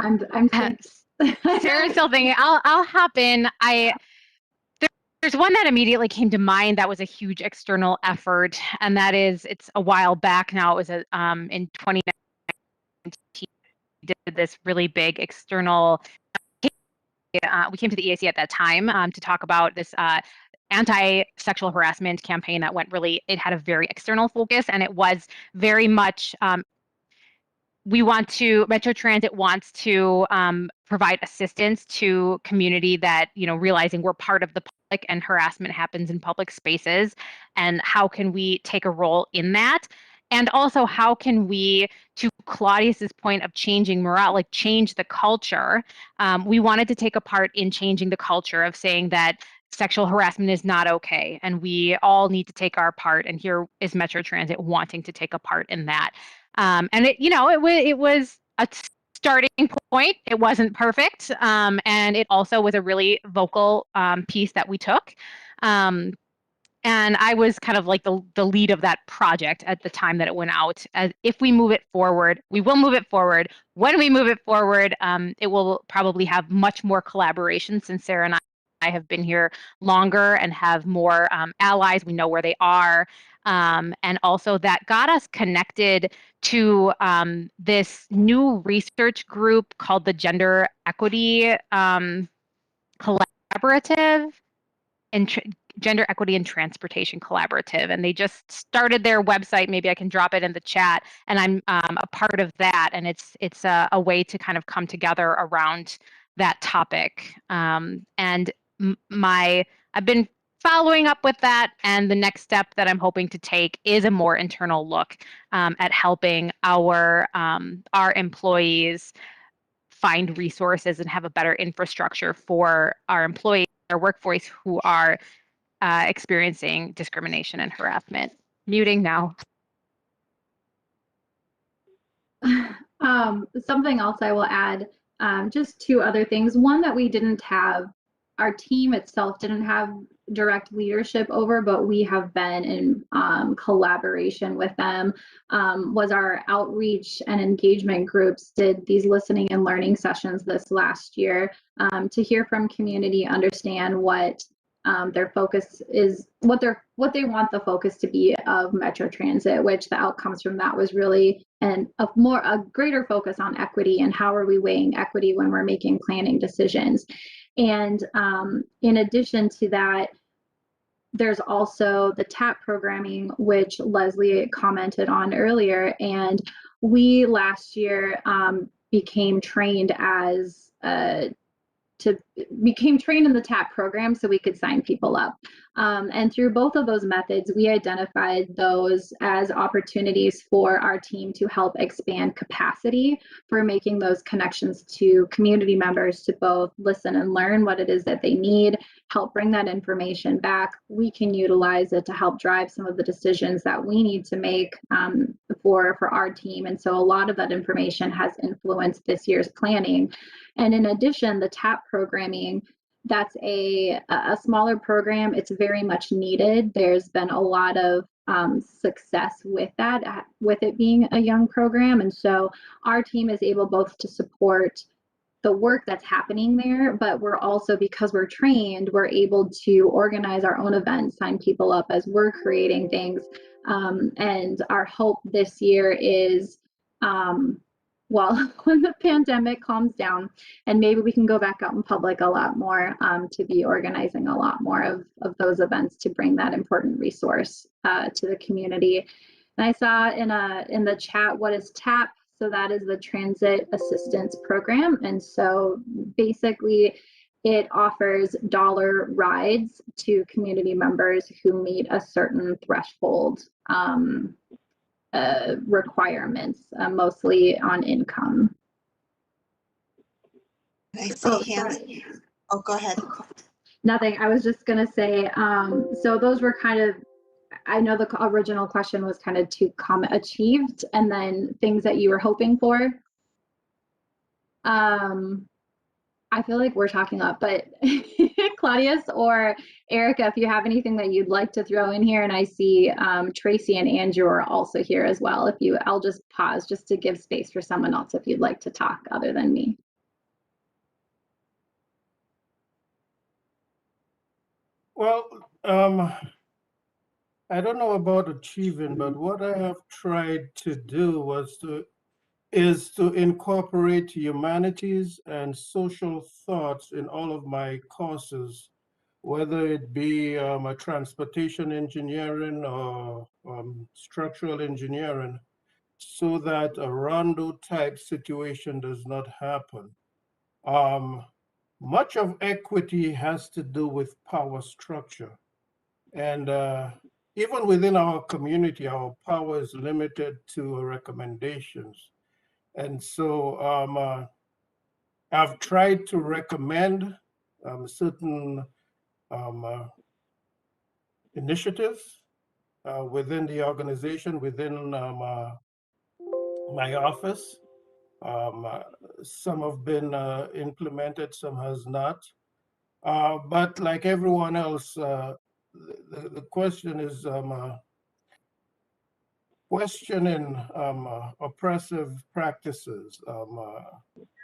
H: I'm
K: Sarah's still thinking. I'll hop in. There's one that immediately came to mind that was a huge external effort, and that is, it's a while back now. It was in 2019. We did this really big external. We came to the EAC at that time to talk about this anti-sexual harassment campaign that went really. It had a very external focus, and it was very much. Metro Transit wants to provide assistance to community that, you know, realizing we're part of the public and harassment happens in public spaces, and how can we take a role in that? And also, how can we, to Claudius's point of changing morale, like change the culture? We wanted to take a part in changing the culture of saying that sexual harassment is not okay, and we all need to take our part. And here is Metro Transit wanting to take a part in that. And it was a starting point. It wasn't perfect, and it also was a really vocal piece that we took. And I was kind of like the lead of that project at the time that it went out. As if we move it forward, we will move it forward. When we move it forward, it will probably have much more collaboration, since Sarah and I have been here longer and have more allies. We know where they are. And also that got us connected to this new research group called the Gender Equity Collaborative and Gender Equity and Transportation Collaborative. And they just started their website. Maybe I can drop it in the chat. And I'm a part of that. And it's a way to kind of come together around that topic. And I've been following up with that, and the next step that I'm hoping to take is a more internal look at helping our employees find resources and have a better infrastructure for our employees, our workforce who are experiencing discrimination and harassment. Muting now.
H: Something else I will add, just two other things. One that we didn't have, our team itself didn't have direct leadership over, but we have been in collaboration with them, was our outreach and engagement groups did these listening and learning sessions this last year to hear from community, understand what their focus is, what they want the focus to be of Metro Transit, which the outcomes from that was really a greater focus on equity and how are we weighing equity when we're making planning decisions. And in addition to that, there's also the TAP programming, which Leslie commented on earlier. And we last year became trained as became trained in the TAP program so we could sign people up. And through both of those methods, we identified those as opportunities for our team to help expand capacity for making those connections to community members to both listen and learn what it is that they need, help bring that information back. We can utilize it to help drive some of the decisions that we need to make for our team. And so a lot of that information has influenced this year's planning. And in addition, the TAP programming, that's a smaller program. It's very much needed. There's been a lot of success with that, with it being a young program. And so our team is able both to support the work that's happening there, but we're also, because we're trained, we're able to organize our own events, sign people up as we're creating things. And our hope this year is, well, when the pandemic calms down and maybe we can go back out in public a lot more, to be organizing a lot more of those events to bring that important resource to the community. And I saw in the chat, what is TAP? So that is the Transit Assistance Program. And so basically it offers dollar rides to community members who meet a certain threshold requirements, mostly on income.
A: I see hands. Oh, go ahead.
H: Nothing. I was just going to say, so those were kind of, I know the original question was kind of to comment achieved and then things that you were hoping for. I feel like we're talking a lot, but Claudius or Erica, if you have anything that you'd like to throw in here, and I see Tracy and Andrew are also here as well. I'll just pause just to give space for someone else if you'd like to talk other than me.
J: Well, I don't know about achieving, but what I have tried to do is to incorporate humanities and social thoughts in all of my courses, whether it be a transportation engineering or structural engineering, so that a rondo type situation does not happen. Much of equity has to do with power structure. And even within our community, our power is limited to recommendations. And so I've tried to recommend certain initiatives within the organization, within my office. Some have been implemented, some has not. But like everyone else, the question is questioning oppressive practices,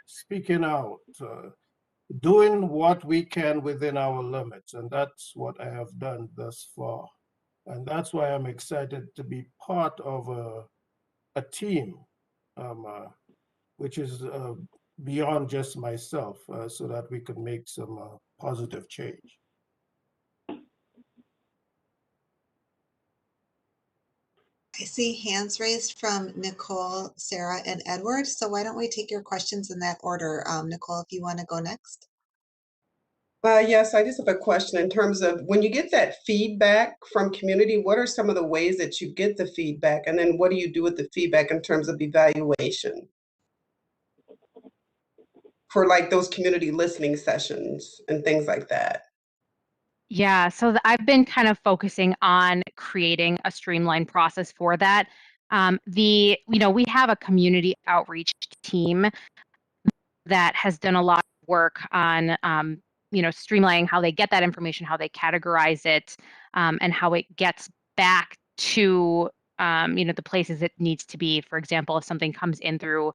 J: speaking out, doing what we can within our limits. And that's what I have done thus far. And that's why I'm excited to be part of a team, which is beyond just myself, so that we could make some positive change.
A: I see hands raised from Nicole, Sarah, and Edward. So why don't we take your questions in that order? Nicole, if you want to go next.
M: Yes, I just have a question in terms of when you get that feedback from community, what are some of the ways that you get the feedback? And then what do you do with the feedback in terms of evaluation for like those community listening sessions and things like that?
K: Yeah, so I've been kind of focusing on creating a streamlined process for that. We have a community outreach team that has done a lot of work on, streamlining how they get that information, how they categorize it, and how it gets back to, the places it needs to be. For example, if something comes in through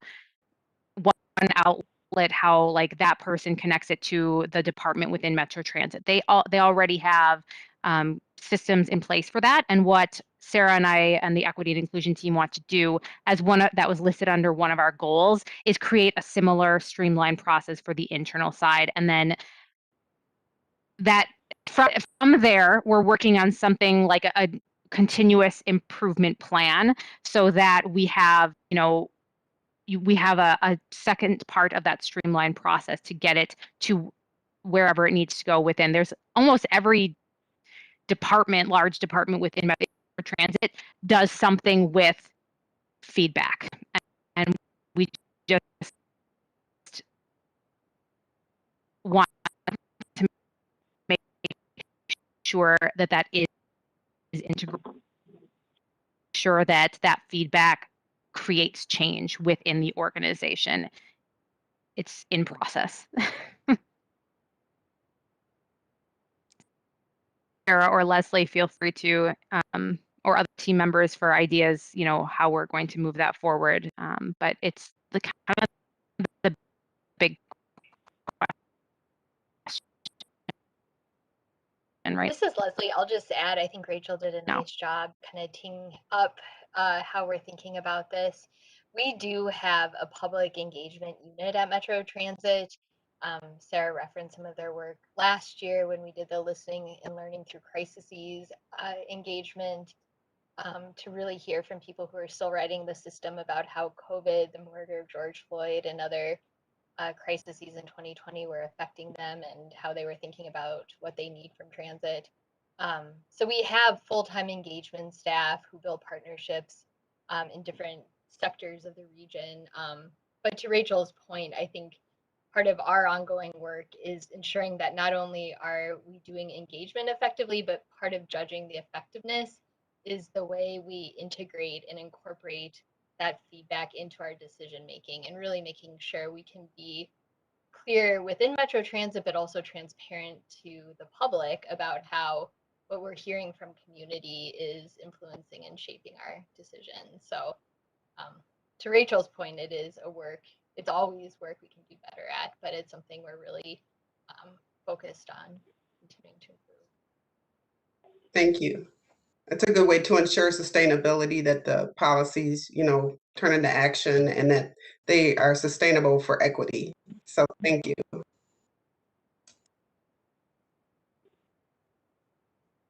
K: one outlet, how like that person connects it to the department within Metro Transit. They already have systems in place for that. And what Sarah and I and the equity and inclusion team want to do, as that was listed under one of our goals, is create a similar streamlined process for the internal side. And then that from there, we're working on something like a continuous improvement plan so that we have, we have a second part of that streamlined process to get it to wherever it needs to go within. There's almost every department, large department within Metro Transit does something with feedback. And we just want to make sure that that is integral, sure that that feedback creates change within the organization. It's in process. Sarah or Leslie, feel free to, or other team members for ideas, you know, how we're going to move that forward. But it's the kind of the big question right
G: This is Leslie. I'll just add, I think Rachel did a
K: now.
G: nice job kind of teeing up how we're thinking about this. We do have a public engagement unit at Metro Transit. Sarah referenced some of their work last year when we did the listening and learning through crises engagement, to really hear from people who are still writing the system about how COVID, the murder of George Floyd, and other crises in 2020 were affecting them and how they were thinking about what they need from transit. So we have full-time engagement staff who build partnerships in different sectors of the region. But to Rachel's point, I think part of our ongoing work is ensuring that not only are we doing engagement effectively, but part of judging the effectiveness is the way we integrate and incorporate that feedback into our decision making, and really making sure we can be clear within Metro Transit, but also transparent to the public about how what we're hearing from community is influencing and shaping our decisions. So to Rachel's point, it is a work, it's always work we can do better at, but it's something we're really focused on continuing to improve.
M: Thank you. It's a good way to ensure sustainability, that the policies, turn into action and that they are sustainable for equity. So thank you.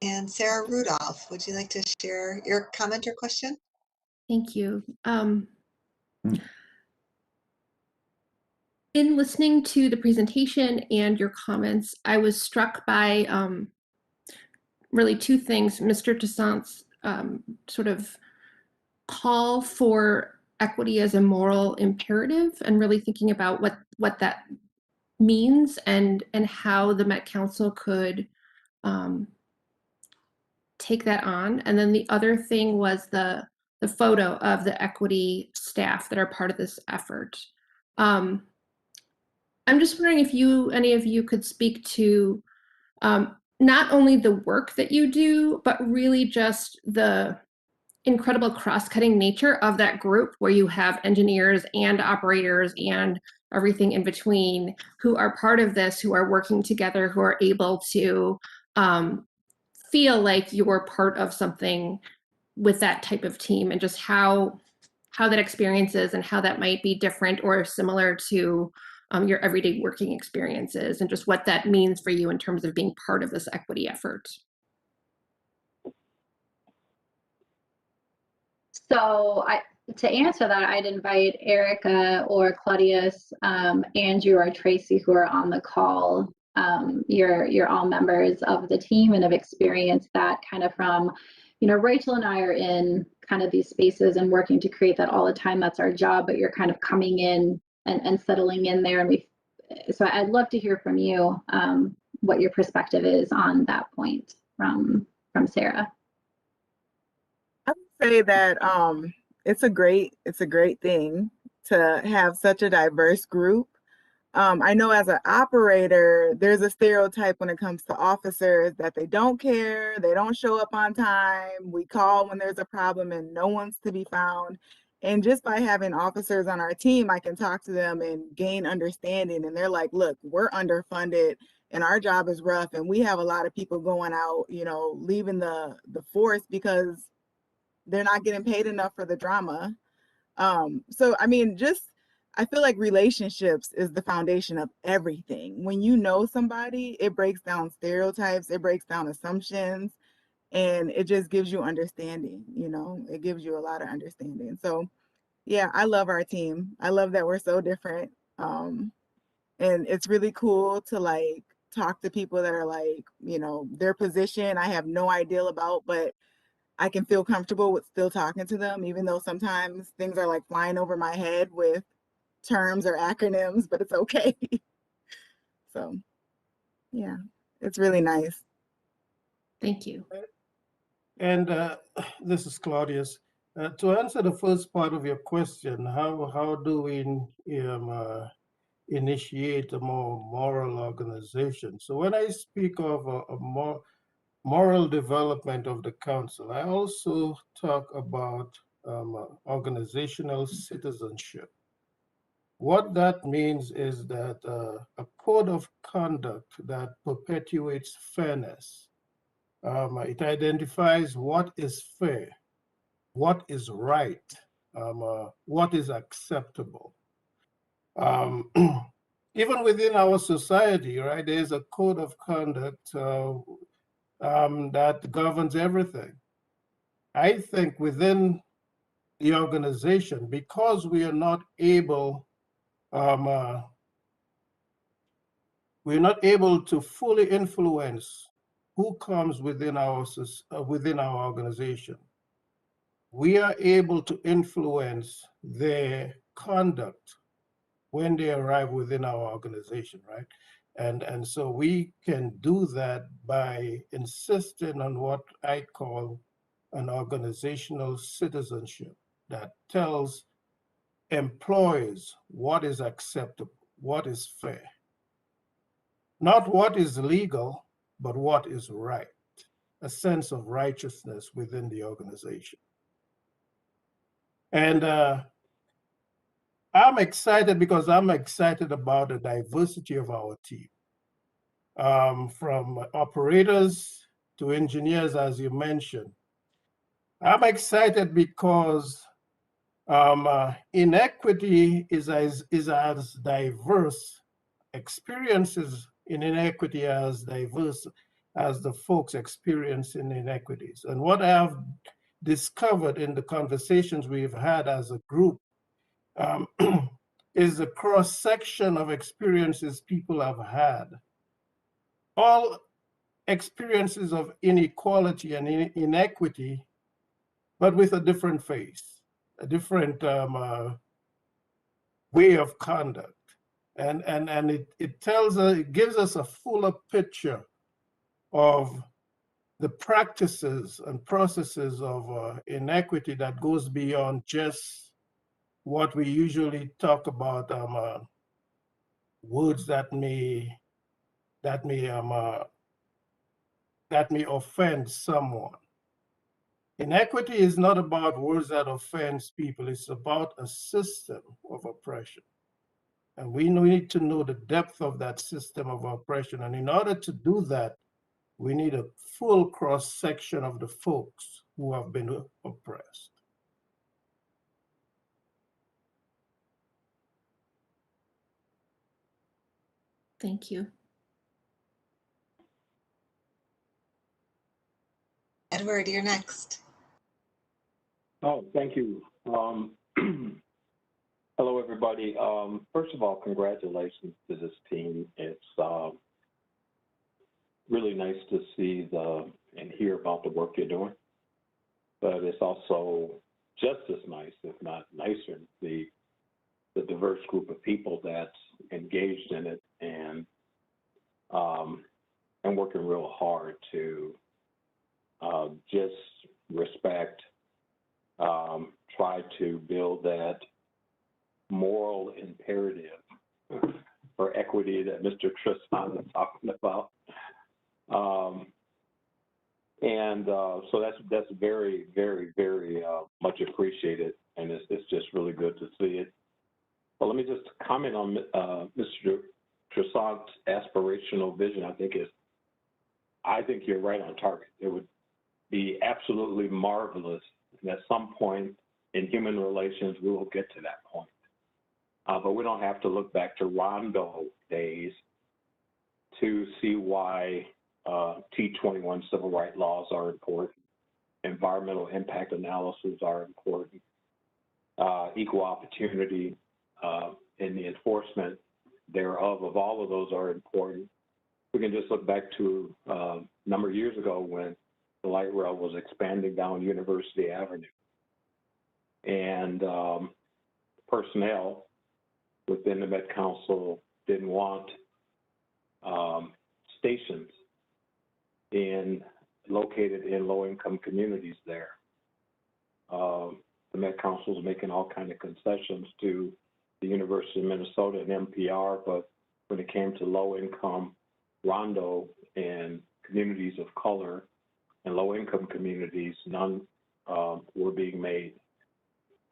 A: And Sarah Rudolph, would you like to share your comment or question?
E: Thank you. In listening to the presentation and your comments, I was struck by really two things. Mr. Toussaint's sort of call for equity as a moral imperative, and really thinking about what that means and how the Met Council could take that on. And then the other thing was the photo of the equity staff that are part of this effort. I'm just wondering if any of you could speak to not only the work that you do, but really just the incredible cross-cutting nature of that group, where you have engineers and operators and everything in between who are part of this, who are working together, who are able to feel like you're part of something with that type of team, and just how that experience is and how that might be different or similar to your everyday working experiences, and just what that means for you in terms of being part of this equity effort.
H: So to answer that, I'd invite Erica or Claudius, Andrew or Tracy, who are on the call. You're all members of the team and have experienced that kind of from, Rachel and I are in kind of these spaces and working to create that all the time. That's our job, but you're kind of coming in and settling in there. And so I'd love to hear from you what your perspective is on that point from Sarah.
I: I would say that it's a great thing to have such a diverse group. I know as an operator, there's a stereotype when it comes to officers that they don't care, they don't show up on time, we call when there's a problem and no one's to be found. And just by having officers on our team, I can talk to them and gain understanding. And they're like, look, we're underfunded and our job is rough. And we have a lot of people going out, leaving the force because they're not getting paid enough for the drama. So, I mean, I feel like relationships is the foundation of everything. When you know somebody, it breaks down stereotypes, it breaks down assumptions, and it just gives you understanding, it gives you a lot of understanding. So yeah, I love our team. I love that we're so different. And it's really cool to talk to people that are like, you know, their position I have no idea about, but I can feel comfortable with still talking to them, even though sometimes things are like flying over my head with terms or acronyms, but it's okay. So yeah, it's really nice.
E: Thank you.
J: And this is Claudius. To answer the first part of your question, how do we initiate a more moral organization? So when I speak of a more moral development of the council, I also talk about organizational citizenship. What that means is that a code of conduct that perpetuates fairness. It identifies what is fair, what is right, what is acceptable. Even within our society, right, there's a code of conduct that governs everything. I think within the organization, because we are not able, to fully influence who comes within our organization. We are able to influence their conduct when they arrive within our organization, right? And so we can do that by insisting on what I call an organizational citizenship that tells employees what is acceptable, what is fair. Not what is legal, but what is right, a sense of righteousness within the organization. And I'm excited because I'm excited about the diversity of our team. From operators to engineers, as you mentioned. I'm excited because inequity is as diverse, experiences in inequity as diverse as the folks experiencing inequities. And what I have discovered in the conversations we've had as a group is the cross-section of experiences people have had. All experiences of inequality and inequity, but with a different face, a different way of conduct. And it tells us, it gives us a fuller picture of the practices and processes of inequity that goes beyond just what we usually talk about, words that may offend someone. Inequity is not about words that offend people, it's about a system of oppression. And we need to know the depth of that system of oppression. And in order to do that, we need a full cross-section of the folks who have been oppressed.
E: Thank you.
A: Edward, you're next.
F: Oh, thank you. Hello, everybody. First of all, congratulations to this team. It's really nice to see and hear about the work you're doing. But it's also just as nice, if not nicer, to see the diverse group of people that's engaged in it and working real hard to just respect, try to build that moral imperative for equity that Mr. Tristan is talking about. So that's very, very, very much appreciated, and it's just really good to see it. But let me just comment on Mr. Trissan's aspirational vision. I think you're right on target. It would be absolutely marvelous, and at some point in human relations, we will get to that point. But we don't have to look back to Rondo days to see why T21 civil rights laws are important, environmental impact analysis are important, equal opportunity and the enforcement thereof of all of those are important. We can just look back to a number of years ago when the light rail was expanding down University Avenue. And personnel within the Met Council didn't want stations located in low-income communities there. The Met Council was making all kinds of concessions to the University of Minnesota and NPR, but when it came to low-income Rondo and communities of color and low-income communities, none were being made.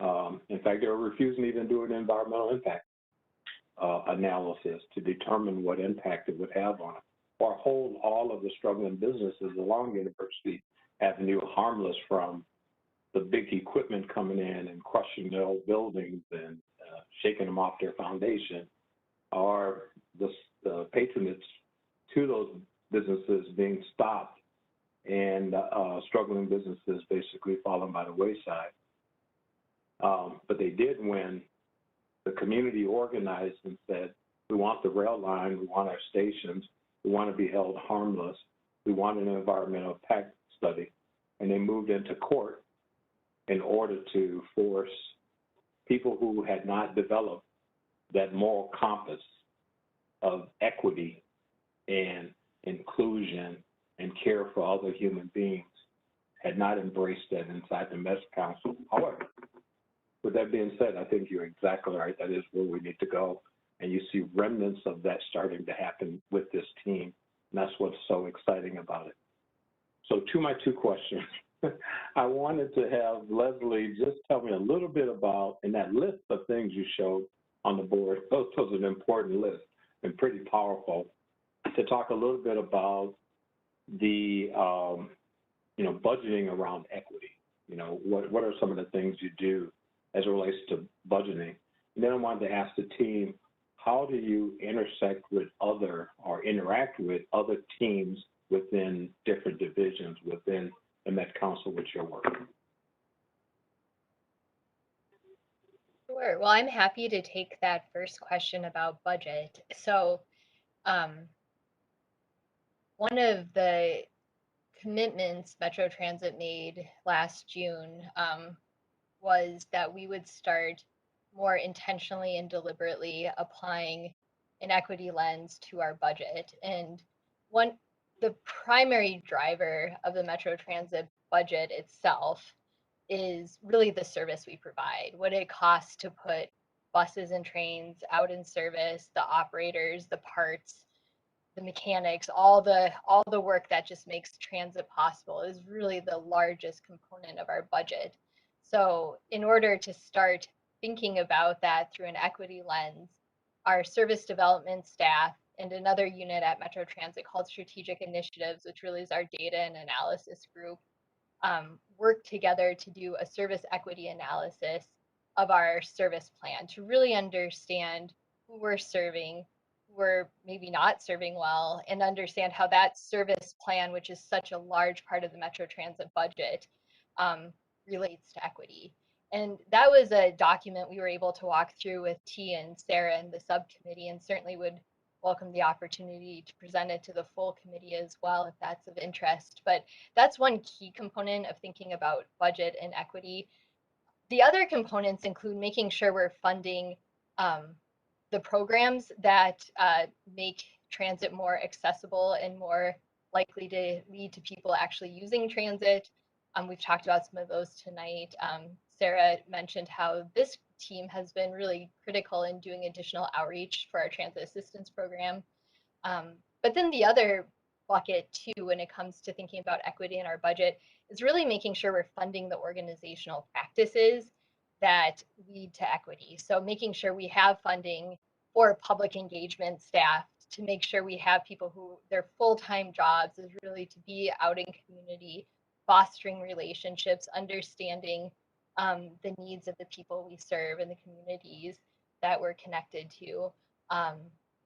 F: In fact, they were refusing to even do an environmental impact analysis to determine what impact it would have on it, or hold all of the struggling businesses along University Avenue harmless from the big equipment coming in and crushing their old buildings and shaking them off their foundation, or the patronage to those businesses being stopped and struggling businesses basically falling by the wayside. But they did when the community organized and said, we want the rail line, we want our stations, we want to be held harmless, we want an environmental impact study. And they moved into court in order to force people who had not developed that moral compass of equity and inclusion and care for other human beings, had not embraced that inside the Met Council. However, with that being said, I think you're exactly right. That is where we need to go. And you see remnants of that starting to happen with this team. And that's what's so exciting about it. So to my two questions, I wanted to have Leslie just tell me a little bit about, in that list of things you showed on the board, those was an important list and pretty powerful, to talk a little bit about the, budgeting around equity. What are some of the things you do as it relates to budgeting? And then I wanted to ask the team, how do you intersect with other or interact with other teams within different divisions within the Met Council with your work?
G: Sure. Well, I'm happy to take that first question about budget. So, one of the commitments Metro Transit made last June was that we would start more intentionally and deliberately applying an equity lens to our budget. And the primary driver of the Metro Transit budget itself is really the service we provide, what it costs to put buses and trains out in service, the operators, the parts, the mechanics, all the work that just makes transit possible is really the largest component of our budget. So in order to start thinking about that through an equity lens, our service development staff and another unit at Metro Transit called Strategic Initiatives, which really is our data and analysis group, work together to do a service equity analysis of our service plan to really understand who we're serving, who we're maybe not serving well, and understand how that service plan, which is such a large part of the Metro Transit budget, relates to equity. And that was a document we were able to walk through with T and Sarah and the subcommittee, and certainly would welcome the opportunity to present it to the full committee as well if that's of interest. But that's one key component of thinking about budget and equity. The other components include making sure we're funding the programs that make transit more accessible and more likely to lead to people actually using transit. We've talked about some of those tonight. Sarah mentioned how this team has been really critical in doing additional outreach for our transit assistance program. But then the other bucket too, when it comes to thinking about equity in our budget, is really making sure we're funding the organizational practices that lead to equity. So making sure we have funding for public engagement staff, to make sure we have people who their full-time jobs is really to be out in community, fostering relationships, understanding the needs of the people we serve and the communities that we're connected to.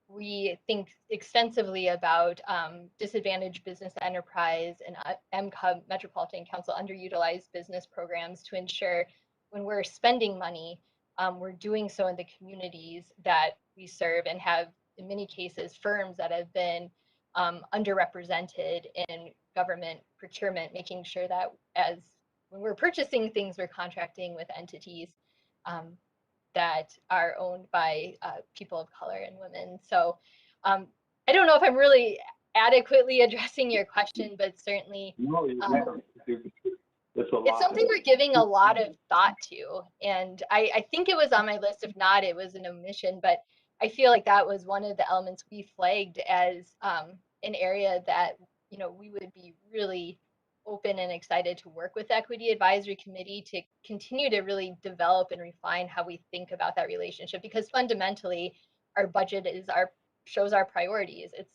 G: We think extensively about disadvantaged business enterprise and MCUB, Metropolitan Council underutilized business programs, to ensure when we're spending money, we're doing so in the communities that we serve, and have, in many cases, firms that have been underrepresented in government procurement, making sure that when we're purchasing things, we're contracting with entities that are owned by people of color and women. So I don't know if I'm really adequately addressing your question, but certainly
F: No,
G: it's something we're giving a lot of thought to. And I think it was on my list. If not, it was an omission, but I feel like that was one of the elements we flagged as an area that, we would be really open and excited to work with Equity Advisory Committee to continue to really develop and refine how we think about that relationship, because fundamentally our budget shows our priorities. It's,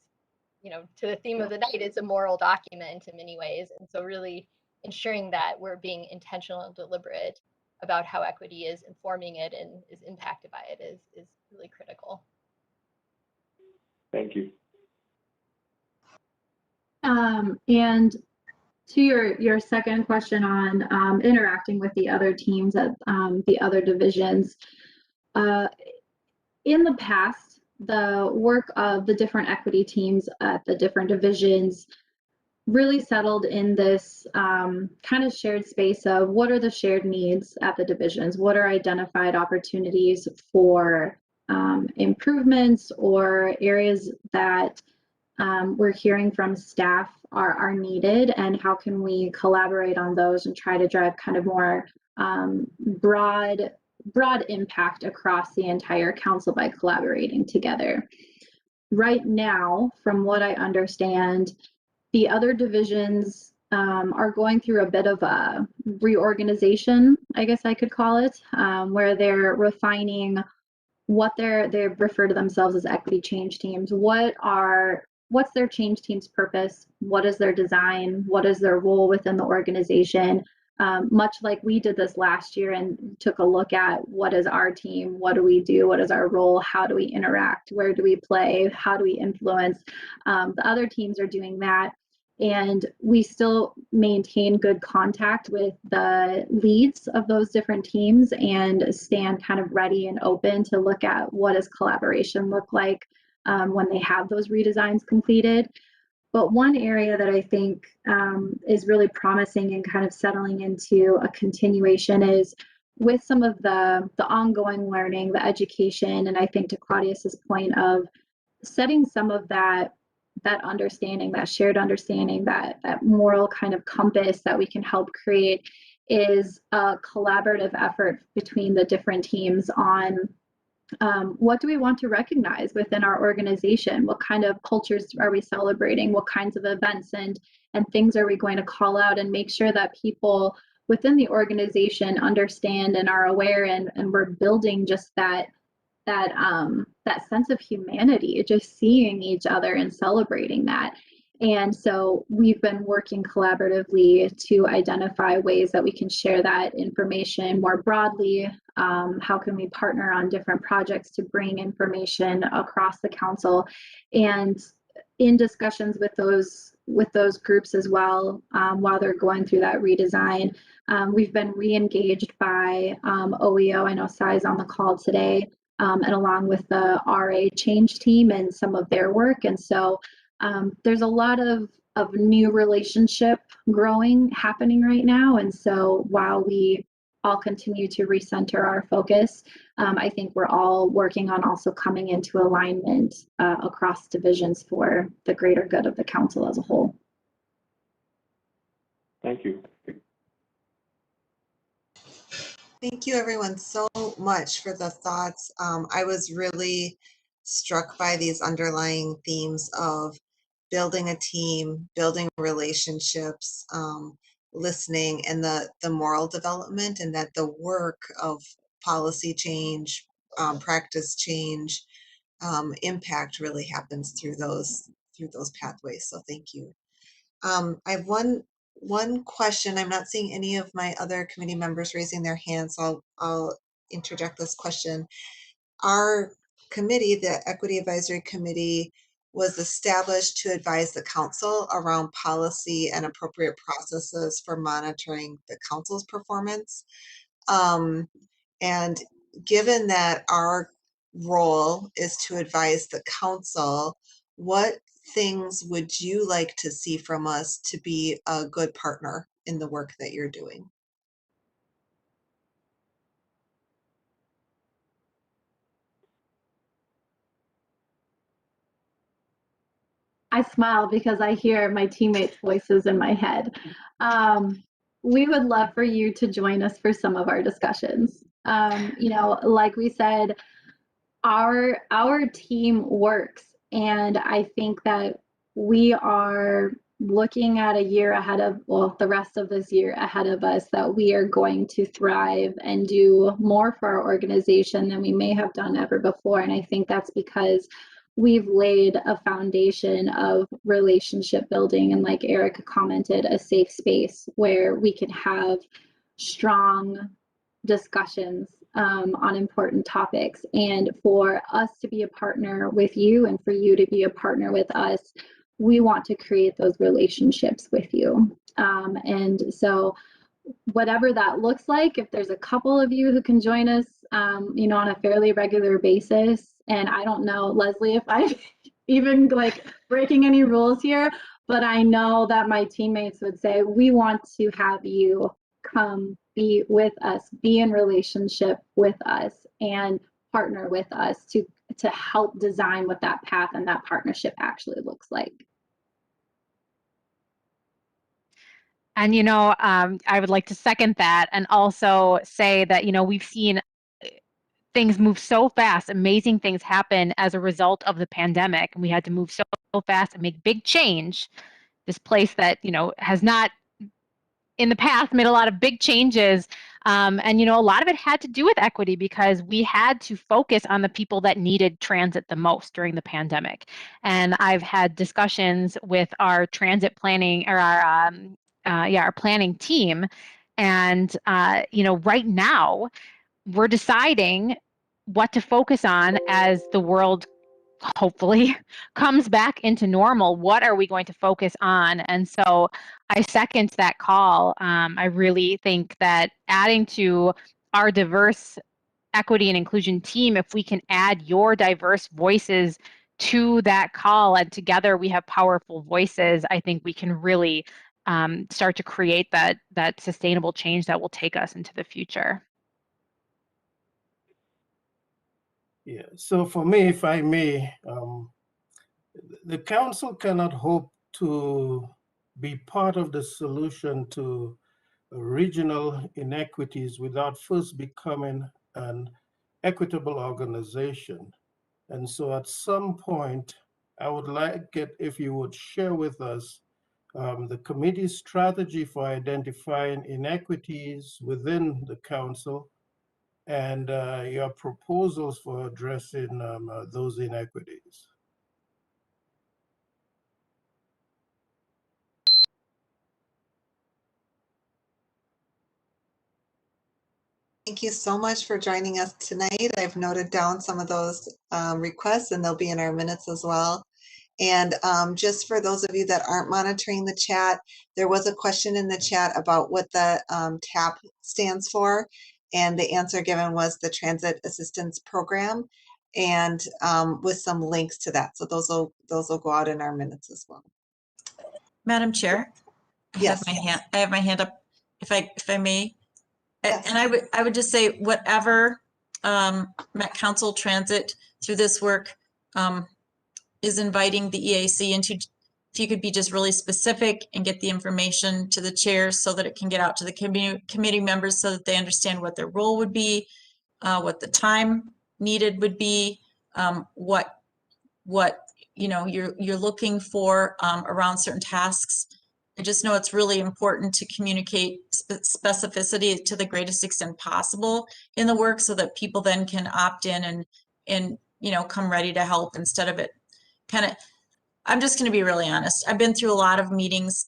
G: to the theme of the night, it's a moral document in many ways. And so really ensuring that we're being intentional and deliberate about how equity is informing it and is impacted by it is really critical.
F: Thank you.
H: And to your second question on interacting with the other teams at the other divisions, in the past, the work of the different equity teams at the different divisions really settled in this kind of shared space of what are the shared needs at the divisions, what are identified opportunities for improvements or areas that we're hearing from staff are needed, and how can we collaborate on those and try to drive kind of more broad impact across the entire council by collaborating together. Right now, from what I understand, the other divisions are going through a bit of a reorganization, I guess I could call it, where they're refining what they refer to themselves as equity change teams. What's their change team's purpose? What is their design? What is their role within the organization? Much like we did this last year and took a look at what is our team, what do we do, what is our role, how do we interact, where do we play, how do we influence? The other teams are doing that, and we still maintain good contact with the leads of those different teams and stand kind of ready and open to look at what does collaboration look like when they have those redesigns completed. But one area that I think is really promising and kind of settling into a continuation is with some of the ongoing learning, the education, and I think to Claudius's point of setting some of that understanding, that shared understanding, that moral kind of compass that we can help create is a collaborative effort between the different teams on what do we want to recognize within our organization? What kind of cultures are we celebrating? What kinds of events and things are we going to call out, and make sure that people within the organization understand and are aware, and we're building just that sense of humanity, just seeing each other and celebrating that. And so we've been working collaboratively to identify ways that we can share that information more broadly. How can we partner on different projects to bring information across the council? And in discussions with those groups as well, while they're going through that redesign, we've been re-engaged by OEO. I know Sai's on the call today, and along with the RA change team and some of their work. And so there's a lot of new relationship happening right now. And so while we all continue to recenter our focus, I think we're all working on also coming into alignment across divisions for the greater good of the council as a whole.
F: Thank you.
A: Thank you, everyone, so much for the thoughts. I was really struck by these underlying themes of building a team, building relationships, listening, and the moral development, and that the work of policy change, practice change, impact really happens through those pathways. So thank you. I have one question. I'm not seeing any of my other committee members raising their hands, so I'll interject this question. Our committee, the Equity Advisory Committee, was established to advise the council around policy and appropriate processes for monitoring the council's performance. And given that our role is to advise the council, what things would you like to see from us to be a good partner in the work that you're doing?
H: I smile because I hear my teammates' voices in my head. We would love for you to join us for some of our discussions. You know, like we said, our team works, and I think that we are looking at a year ahead of, well, the rest of this year ahead of us, that we are going to thrive and do more for our organization than we may have done ever before. And I think that's because we've laid a foundation of relationship building, and like Erica commented, a safe space where we can have strong discussions on important topics. And for us to be a partner with you and for you to be a partner with us, we want to create those relationships with you. And so whatever that looks like, if there's a couple of you who can join us, you know, on a fairly regular basis, and I don't know, Leslie, if I'm even like breaking any rules here, but I know that my teammates would say, we want to have you come be with us, be in relationship with us, and partner with us to help design what that path and that partnership actually looks like.
K: And, you know, I would like to second that and also say that, you know, we've seen things move so fast, amazing things happen as a result of the pandemic. And we had to move so fast and make big change. This place that, you know, has not in the past made a lot of big changes. And, you know, a lot of it had to do with equity because we had to focus on the people that needed transit the most during the pandemic. And I've had discussions with our transit planning or our planning team. And, you know, right now we're deciding what to focus on as the world hopefully comes back into normal. What are we going to focus on? And so I second that call. I really think that adding to our diverse equity and inclusion team, if we can add your diverse voices to that call and together we have powerful voices, I think we can really start to create that sustainable change that will take us into the future.
J: Yeah, so for me, if I may, the council cannot hope to be part of the solution to regional inequities without first becoming an equitable organization. And so at some point, I would like it if you would share with us the committee's strategy for identifying inequities within the council and your proposals for addressing those inequities.
A: Thank you so much for joining us tonight. I've noted down some of those requests and they'll be in our minutes as well. And just for those of you that aren't monitoring the chat, there was a question in the chat about what the TAP stands for. And the answer given was the Transit Assistance Program, and with some links to that. So those will go out in our minutes as well.
C: Madam Chair,
A: Yes.
C: I have my hand up, if I may.
A: Yes.
C: And I would just say whatever Met Council Transit through this work is inviting the EAC into, if you could be just really specific and get the information to the chair so that it can get out to the committee members so that they understand what their role would be, what the time needed would be, what you know you're looking for around certain tasks. I just know it's really important to communicate specificity to the greatest extent possible in the work so that people then can opt in and you know come ready to help instead of it kind of. I'm just going to be really honest. I've been through a lot of meetings,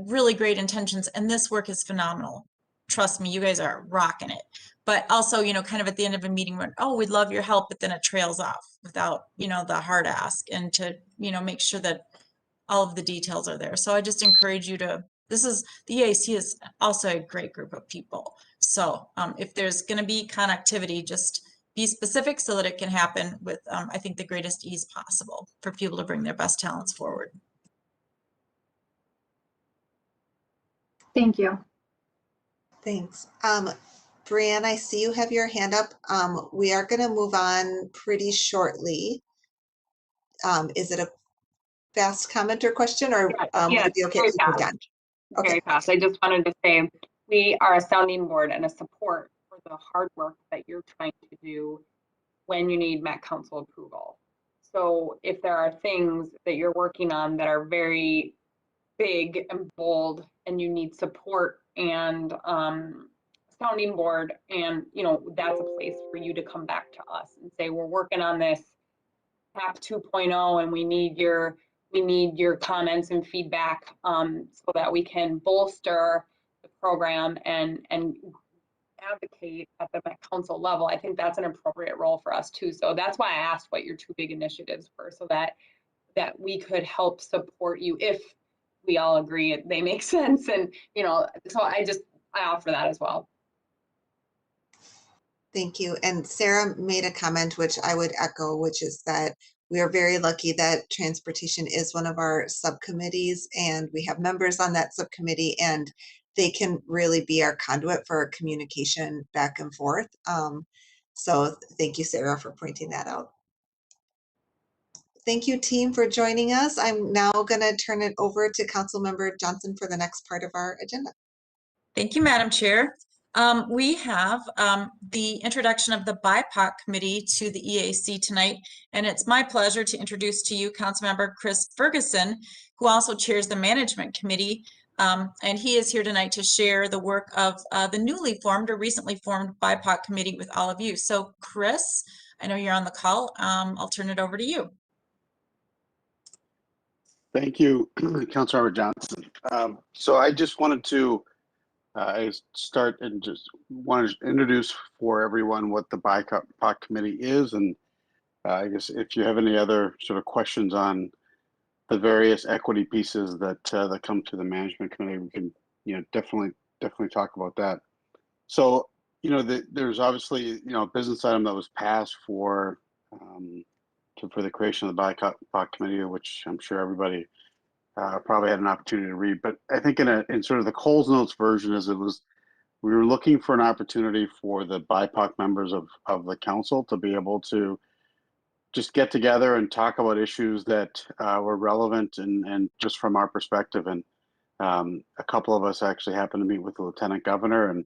C: really great intentions, and this work is phenomenal. Trust me, you guys are rocking it. But also, you know, kind of at the end of a meeting when, oh, we'd love your help, but then it trails off without, you know, the hard ask and to, you know, make sure that all of the details are there. So I just encourage you to, the EAC is also a great group of people. So if there's going to be connectivity, just be specific so that it can happen with, I think, the greatest ease possible for people to bring their best talents forward.
H: Thank you.
A: Thanks. Brianne, I see you have your hand up. We are going to move on pretty shortly. Is it a fast comment or question, or would
L: Yes,
A: it be okay
L: very
A: if we moved
L: fast.
A: on? Okay.
L: Very fast. I just wanted to say we are a sounding board and a support for the hard work that you're trying to do when you need Met Council approval. So if there are things that you're working on that are very big and bold and you need support and sounding board, and that's a place for you to come back to us and say, we're working on this TAP 2.0 and we need your comments and feedback so that we can bolster the program and advocate at the Met Council level. I think that's an appropriate role for us too. So that's why I asked what your two big initiatives were, so that we could help support you if we all agree they make sense. And so I offer that as well.
A: Thank you. And Sarah made a comment, which I would echo, which is that we are very lucky that transportation is one of our subcommittees, and we have members on that subcommittee, and they can really be our conduit for communication back and forth. So thank you, Sarah, for pointing that out. Thank you, team, for joining us. I'm now going to turn it over to Councilmember Johnson for the next part of our agenda.
C: Thank you, Madam Chair. We have the introduction of the BIPOC committee to the EAC tonight, and it's my pleasure to introduce to you Councilmember Chris Ferguson, who also chairs the management committee, and he is here tonight to share the work of the newly formed or recently formed BIPOC committee with all of you. So Chris, I know you're on the call. I'll turn it over to you.
N: Thank you, Councilmember Johnson. So I just wanted to start and just wanted to introduce for everyone what the BIPOC committee is, and I guess if you have any other sort of questions on the various equity pieces that that come to the management committee, we can definitely talk about that. So there's obviously a business item that was passed for the creation of the BIPOC committee, which I'm sure everybody probably had an opportunity to read. But I think in sort of the Coles Notes version, we were looking for an opportunity for the BIPOC members of the council to be able to just get together and talk about issues that were relevant and just from our perspective. And a couple of us actually happened to meet with the Lieutenant Governor,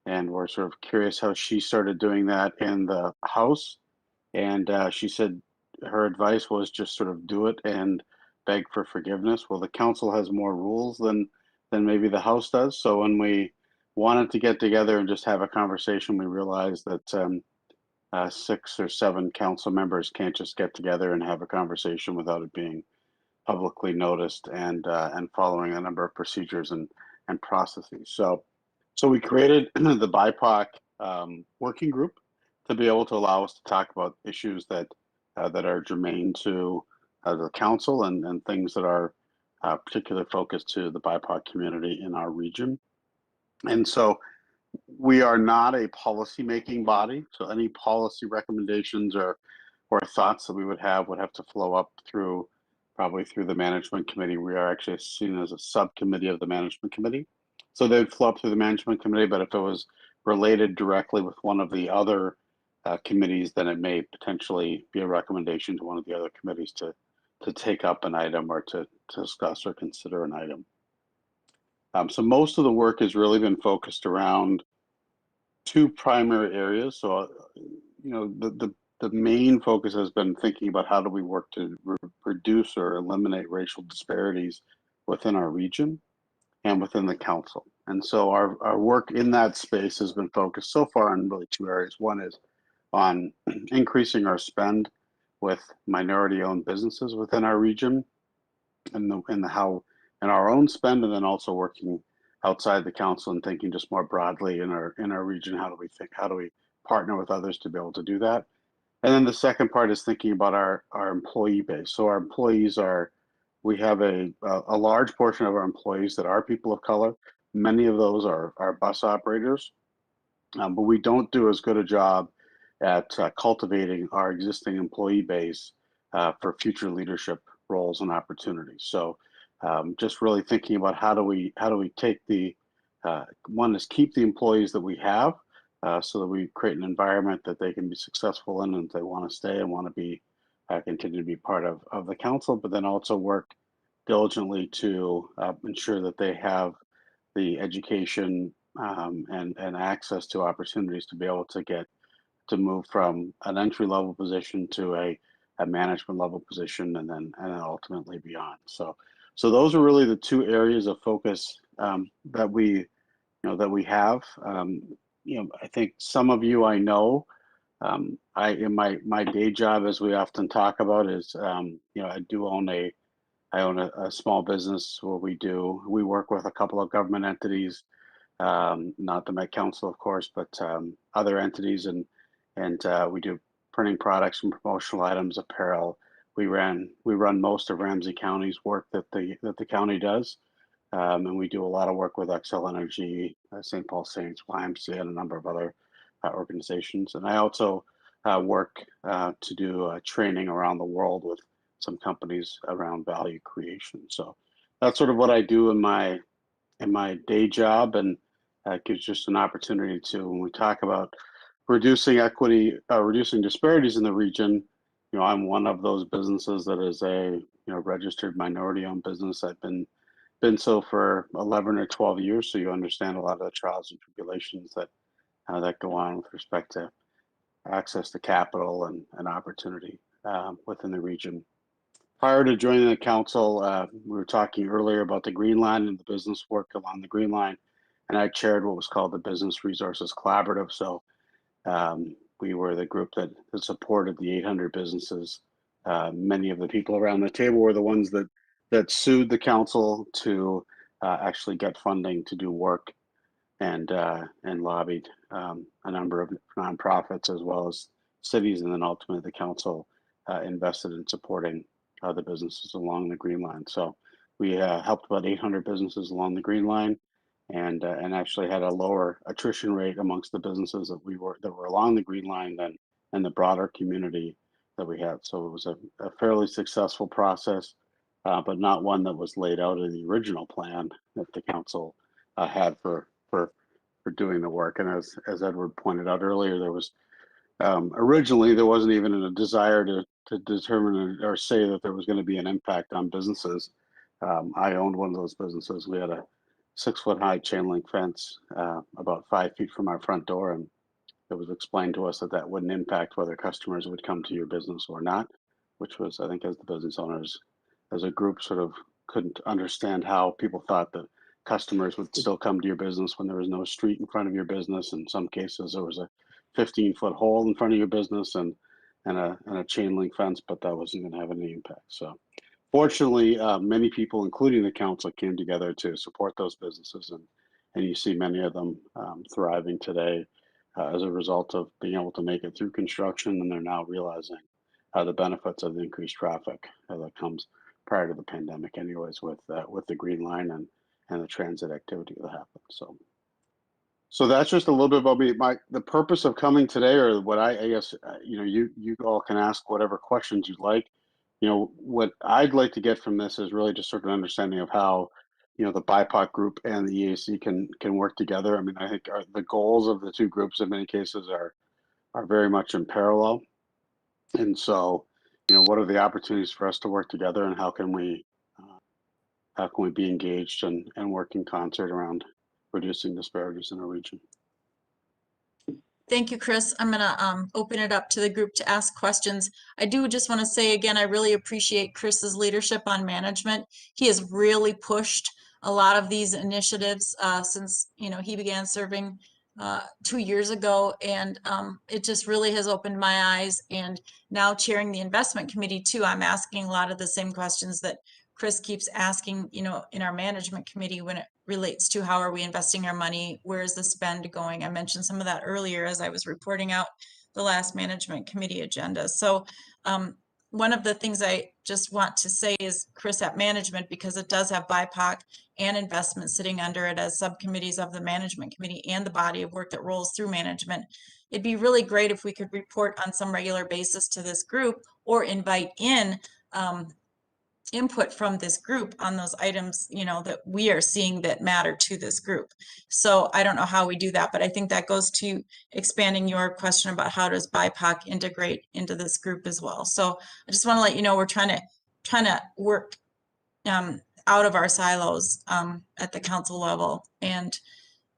N: and we're sort of curious how she started doing that in the House. And she said her advice was just sort of do it and beg for forgiveness. Well, the council has more rules than maybe the House does. So when we wanted to get together and just have a conversation, we realized that 6 or 7 council members can't just get together and have a conversation without it being publicly noticed and following a number of procedures and processes. So we created the BIPOC working group to be able to allow us to talk about issues that are germane to the council and things that are particularly focused to the BIPOC community in our region. And so we are not a policy-making body, so any policy recommendations or thoughts that we would have to flow up probably through the management committee. We are actually seen as a subcommittee of the management committee. So they'd flow up through the management committee, but if it was related directly with one of the other committees, then it may potentially be a recommendation to one of the other committees to take up an item or to discuss or consider an item. So most of the work has really been focused around 2 primary areas. So, the main focus has been thinking about how do we work to reduce or eliminate racial disparities within our region and within the council. And so our work in that space has been focused so far on really 2 areas. One is on increasing our spend with minority-owned businesses within our region, and how in our own spend, and then also working outside the council and thinking just more broadly in our region. How do we partner with others to be able to do that? And then the second part is thinking about our employee base. So our employees we have a large portion of our employees that are people of color. Many of those are bus operators, but we don't do as good a job at cultivating our existing employee base for future leadership roles and opportunities. So just really thinking about how do we take the one is keep the employees that we have so that we create an environment that they can be successful in and they want to stay and want to be continue to be part of the council, but then also work diligently to ensure that they have the education and access to opportunities to be able to get to move from an entry level position to a management level position and then ultimately beyond. So those are really the two areas of focus that we have. I think some of you I know. In my day job, as we often talk about, is I own a small business where we work with a couple of government entities, not the Met Council, of course, but other entities, and we do printing products and promotional items, apparel. We run most of Ramsey County's work that the county does, and we do a lot of work with Xcel Energy, St. Paul Saints, YMCA, and a number of other organizations. And I also work to do training around the world with some companies around value creation. So that's sort of what I do in my day job, and gives just an opportunity to, when we talk about reducing equity, reducing disparities in the region. I'm one of those businesses that is a registered minority-owned business. I've been so for 11 or 12 years, so you understand a lot of the trials and tribulations that go on with respect to access to capital and opportunity within the region. Prior to joining the council, we were talking earlier about the Green Line and the business work along the Green Line, and I chaired what was called the Business Resources Collaborative. So we were the group that supported the 800 businesses. Many of the people around the table were the ones that sued the council to actually get funding to do work, and lobbied a number of nonprofits as well as cities, and then ultimately the council invested in supporting the businesses along the Green Line. So we helped about 800 businesses along the Green Line, and actually had a lower attrition rate amongst the businesses that were along the Green Line than in the broader community that we had. So it was a fairly successful process, but not one that was laid out in the original plan that the council had for doing the work. And as Edward pointed out earlier, there was originally there wasn't even a desire to determine or say that there was going to be an impact on businesses. I owned one of those businesses. We had a 6-foot high chain link fence about 5 feet from our front door, and it was explained to us that wouldn't impact whether customers would come to your business or not, which was, I think, as the business owners as a group sort of couldn't understand how people thought that customers would still come to your business when there was no street in front of your business. In some cases, there was a 15-foot hole in front of your business and a chain link fence, but that wasn't going to have any impact. So fortunately, many people, including the council, came together to support those businesses, and you see many of them thriving today as a result of being able to make it through construction, and they're now realizing the benefits of the increased traffic that comes prior to the pandemic anyways with the Green Line and the transit activity that happened. So that's just a little bit about me. The purpose of coming today, or what I guess, you all can ask whatever questions you'd like. What I'd like to get from this is really just sort of an understanding of how, the BIPOC group and the EAC can work together. I mean, I think the goals of the two groups in many cases are very much in parallel. And so, what are the opportunities for us to work together, and how can we be engaged and work in concert around reducing disparities in our region?
C: Thank you, Chris. I'm going to open it up to the group to ask questions. I do just want to say again, I really appreciate Chris's leadership on management. He has really pushed a lot of these initiatives since he began serving 2 years ago, and it just really has opened my eyes. And now chairing the investment committee too, I'm asking a lot of the same questions that Chris keeps asking, in our management committee when it relates to how are we investing our money, where is the spend going. I mentioned some of that earlier as I was reporting out the last management committee agenda. So one of the things I just want to say is Chris at management, because it does have BIPOC and investment sitting under it as subcommittees of the management committee and the body of work that rolls through management. it'd be really great if we could report on some regular basis to this group or invite in input from this group on those items, you know, that we are seeing that matter to this group. So I don't know how we do that, but I think that goes to expanding your question about how does BIPOC integrate into this group as well. So I just want to let you know we're trying to work out of our silos at the council level. And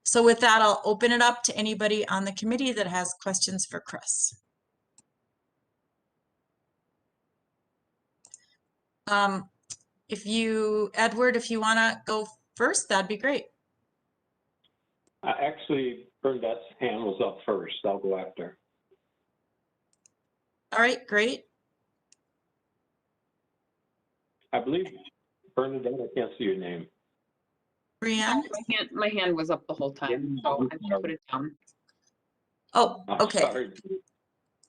C: so with that, I'll open it up to anybody on the committee that has questions for Chris. Edward, if you want to go first, that'd be great.
F: Actually, Bernadette's hand was up first. I'll go after.
C: All right, great.
F: I believe, Bernadette, I can't see your name.
C: Brianne?
L: My hand was up the whole time, so I put it down.
C: Oh, okay.
F: Sorry.
C: It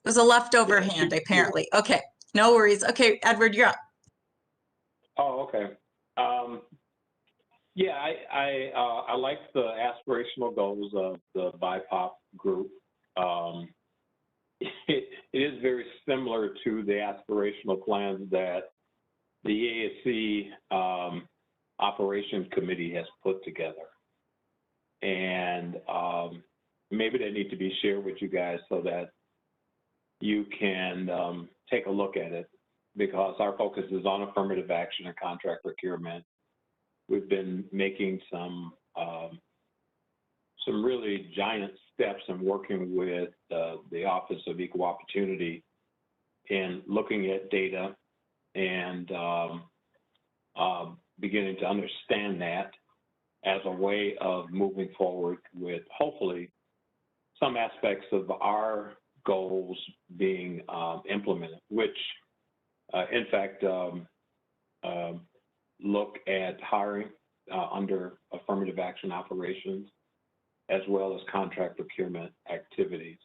C: was a leftover hand, apparently. Okay, no worries. Okay, Edward, you're up.
F: Oh, okay. Yeah, I like the aspirational goals of the BIPOC group. It is very similar to the aspirational plans that the ASC Operations Committee has put together. And maybe they need to be shared with you guys so that you can take a look at it, because our focus is on affirmative action and contract procurement. We've been making some really giant steps in working with the Office of Equal Opportunity in looking at data and beginning to understand that as a way of moving forward with hopefully some aspects of our goals being implemented, which in fact look at hiring under affirmative action operations as well as contract procurement activities.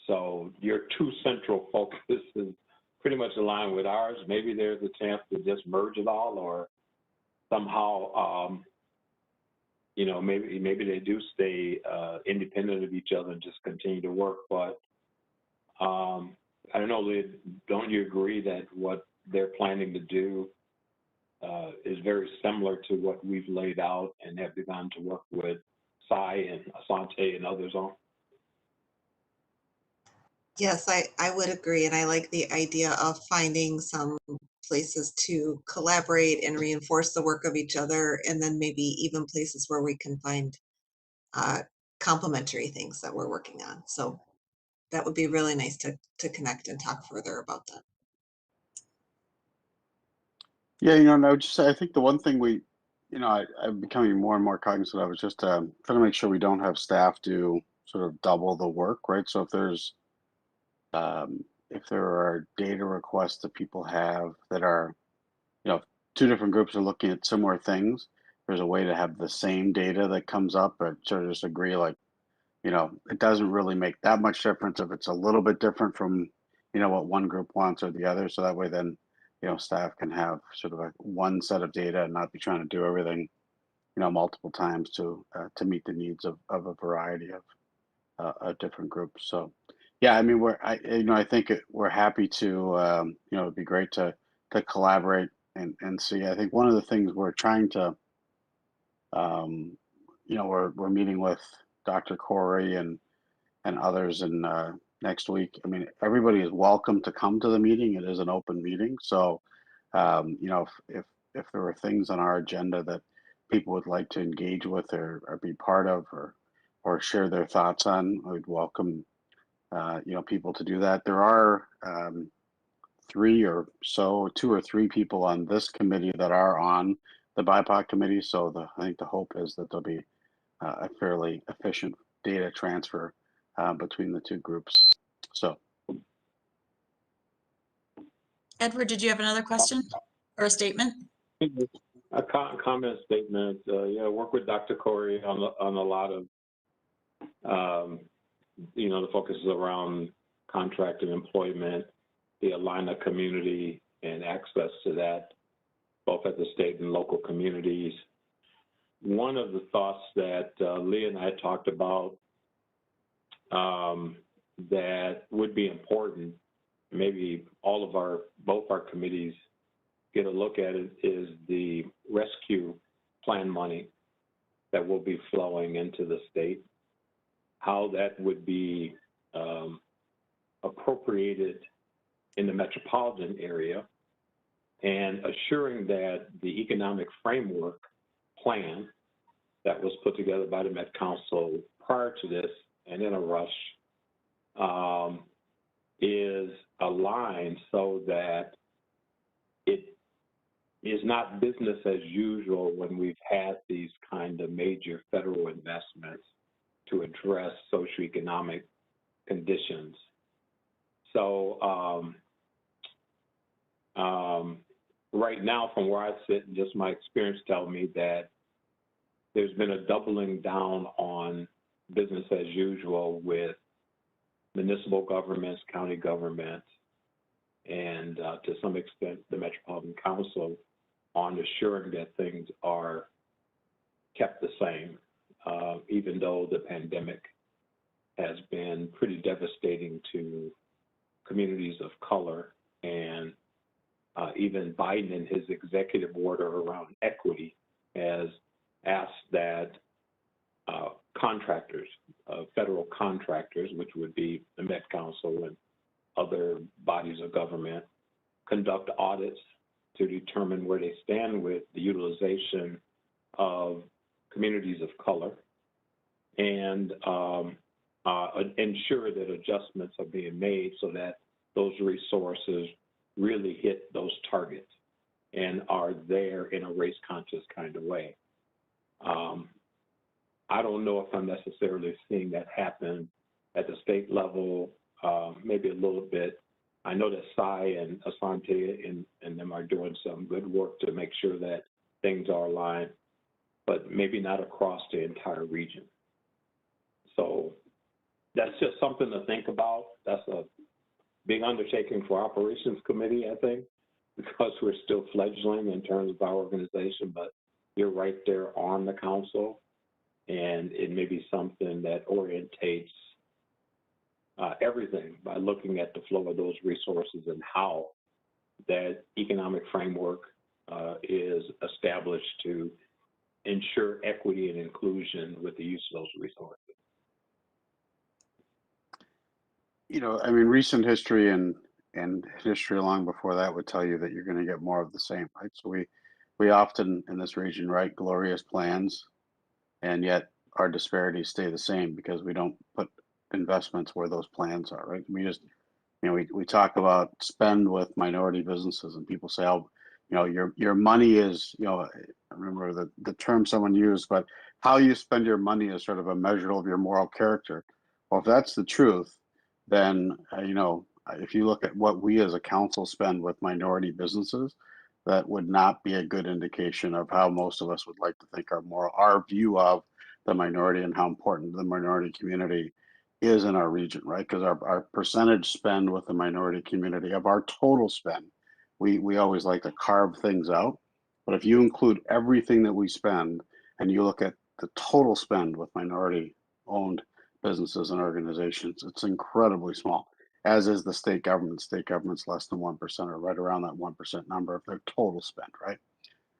F: So your two central focuses pretty much align with ours. Maybe there's a chance to just merge it all, or somehow, you know, maybe they do stay independent of each other and just continue to work. But I don't know, Lyd, don't you agree that what they're planning to do is very similar to what we've laid out and have begun to work with Sai and Asante and others on?
A: Yes, I would agree. And I like the idea of finding some places to collaborate and reinforce the work of each other, and then maybe even places where we can find complementary things that we're working on. So that would be really nice to connect and talk further about that.
N: Yeah, you know, and I would just say, I think the one thing I'm becoming more and more cognizant of is just trying to make sure we don't have staff do sort of double the work, right? So if there are data requests that people have that are, you know, two different groups are looking at similar things, there's a way to have the same data that comes up, but sort of just agree, like, you know, it doesn't really make that much difference if it's a little bit different from, you know, what one group wants or the other. So that way then, you know, staff can have sort of one set of data and not be trying to do everything, you know, multiple times to meet the needs of a variety of different groups. So, yeah, I mean, I think we're happy to, you know, it'd be great to collaborate and see. I think one of the things we're trying to, you know, we're meeting with Dr. Corey and others in next week. I mean, everybody is welcome to come to the meeting. It is an open meeting. So, you know, if there were things on our agenda that people would like to engage with or be part of or share their thoughts on, we'd welcome, you know, people to do that. There are two or three people on this committee that are on the BIPOC committee. So I think the hope is that there'll be a fairly efficient data transfer between the two groups. So,
C: Edward, did you have another question or a statement?
F: A comment statement. Yeah, work with Dr. Corey on a lot of, you know, the focus is around contract and employment, the Alina community and access to that, both at the state and local communities. One of the thoughts that Leah and I talked about that would be important, maybe both our committees get a look at it, is the rescue plan money that will be flowing into the state, how that would be appropriated in the metropolitan area, and assuring that the economic framework plan that was put together by the Met Council prior to this and in a rush is aligned so that it is not business as usual when we've had these kind of major federal investments to address socioeconomic conditions. So right now, from where I sit, and just my experience tells me that there's been a doubling down on business as usual with municipal governments, county governments, and to some extent the Metropolitan Council on assuring that things are kept the same, even though the pandemic has been pretty devastating to communities of color. And even Biden, in his executive order around equity, has asked that contractors, federal contractors, which would be the Met Council and other bodies of government, conduct audits to determine where they stand with the utilization of communities of color and ensure that adjustments are being made so that those resources really hit those targets and are there in a race-conscious kind of way. I don't know if I'm necessarily seeing that happen at the state level, maybe a little bit. I know that Sai and Asante and them are doing some good work to make sure that things are aligned, but maybe not across the entire region. So that's just something to think about. That's a big undertaking for Operations Committee, I think, because we're still fledgling in terms of our organization, but you're right there on the council, and it may be something that orientates everything by looking at the flow of those resources and how that economic framework is established to ensure equity and inclusion with the use of those resources.
N: You know, I mean, recent history and history long before that would tell you that you're going to get more of the same, right? So we often in this region write glorious plans, and yet our disparities stay the same because we don't put investments where those plans are, right? We just, you know, we talk about spend with minority businesses, and people say, oh, you know, your money is, you know, I remember the term someone used, but how you spend your money is sort of a measure of your moral character. Well, if that's the truth, then, you know, if you look at what we as a council spend with minority businesses, that would not be a good indication of how most of us would like to think our view of the minority and how important the minority community is in our region, right? Because our percentage spend with the minority community of our total spend, we always like to carve things out. But if you include everything that we spend and you look at the total spend with minority owned businesses and organizations, it's incredibly small, as is the state government. State government's less than 1% or right around that 1% number of their total spend, right?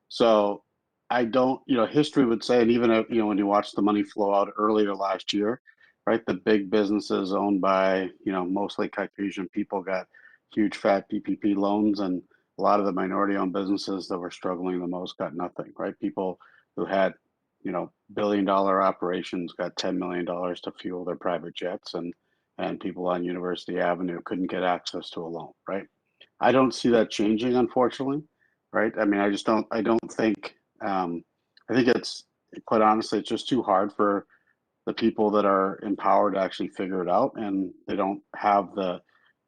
N: So I don't, you know, history would say, and even, you know, when you watch the money flow out earlier last year, right, the big businesses owned by, you know, mostly Caucasian people got huge fat PPP loans, and a lot of the minority owned businesses that were struggling the most got nothing, right? People who had, you know, billion-dollar operations got $10 million to fuel their private jets, and people on University Avenue couldn't get access to a loan, right? I don't see that changing, unfortunately, right? I mean, I don't think, I think it's, quite honestly, it's just too hard for the people that are empowered to actually figure it out, and they don't have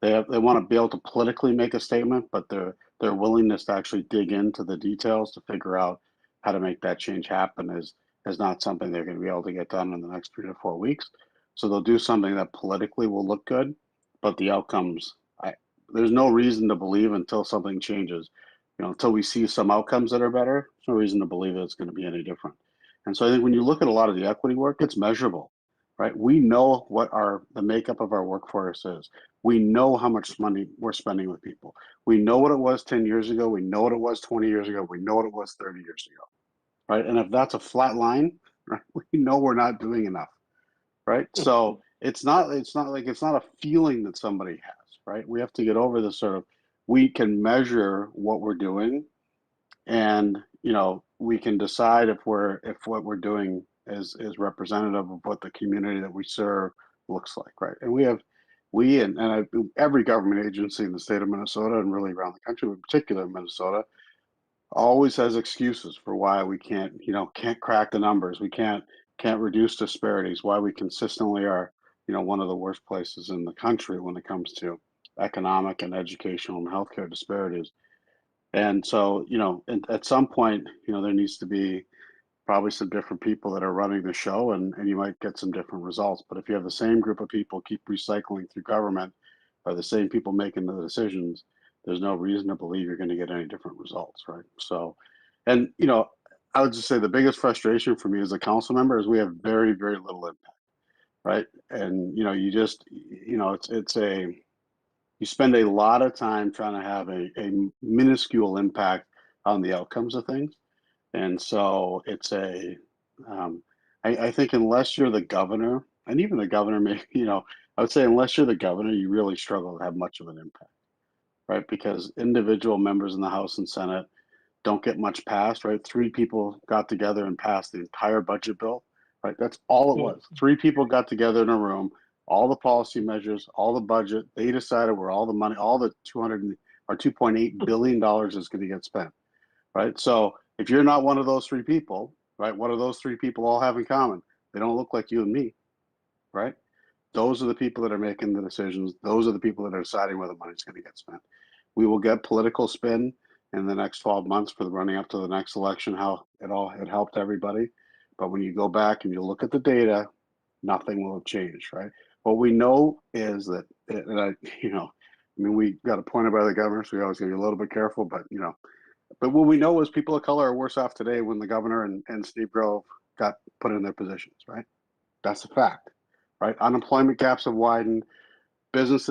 N: they want to be able to politically make a statement, but their willingness to actually dig into the details to figure out how to make that change happen is not something they're going to be able to get done in the next 3 to 4 weeks. So they'll do something that politically will look good, but the outcomes, there's no reason to believe until something changes, you know, until we see some outcomes that are better, there's no reason to believe that it's going to be any different. And so I think when you look at a lot of the equity work, it's measurable, right? We know what the makeup of our workforce is. We know how much money we're spending with people. We know what it was 10 years ago. We know what it was 20 years ago. We know what it was 30 years ago, right? And if that's a flat line, right, we know we're not doing enough, right? So it's not a feeling that somebody has, right? We have to get over this sort of, we can measure what we're doing, and we can decide if what we're doing is representative of what the community that we serve looks like, right? And every government agency in the state of Minnesota and really around the country, in particular Minnesota, always has excuses for why we can't crack the numbers. We can't reduce disparities, why we consistently are one of the worst places in the country when it comes to economic and educational and healthcare disparities. And so, at some point, there needs to be probably some different people that are running the show, and you might get some different results. But if you have the same group of people keep recycling through government, or the same people making the decisions, there's no reason to believe you're going to get any different results, right? So, and I would just say the biggest frustration for me as a council member is we have very, very little impact, right? And you spend a lot of time trying to have a minuscule impact on the outcomes of things. And so I think unless you're the governor, and even the governor may, I would say unless you're the governor, you really struggle to have much of an impact, right? Because individual members in the House and Senate don't get much passed, right? 3 people got together and passed the entire budget bill, right? That's all it was. 3 people got together in a room, all the policy measures, all the budget. They decided where all the money, all the $2.8 billion is going to get spent, right? So if you're not one of those 3 people, right, what do those 3 people all have in common? They don't look like you and me, right? Those are the people that are making the decisions. Those are the people that are deciding where the money's going to get spent. We will get political spin in the next 12 months for the running up to the next election, how it helped everybody. But when you go back and you look at the data, nothing will have changed, right? What we know is that, we got appointed by the governor, so we always got to be a little bit careful, but what we know is people of color are worse off today when the governor and Steve Grove got put in their positions, right? That's a fact, right? Unemployment gaps have widened, business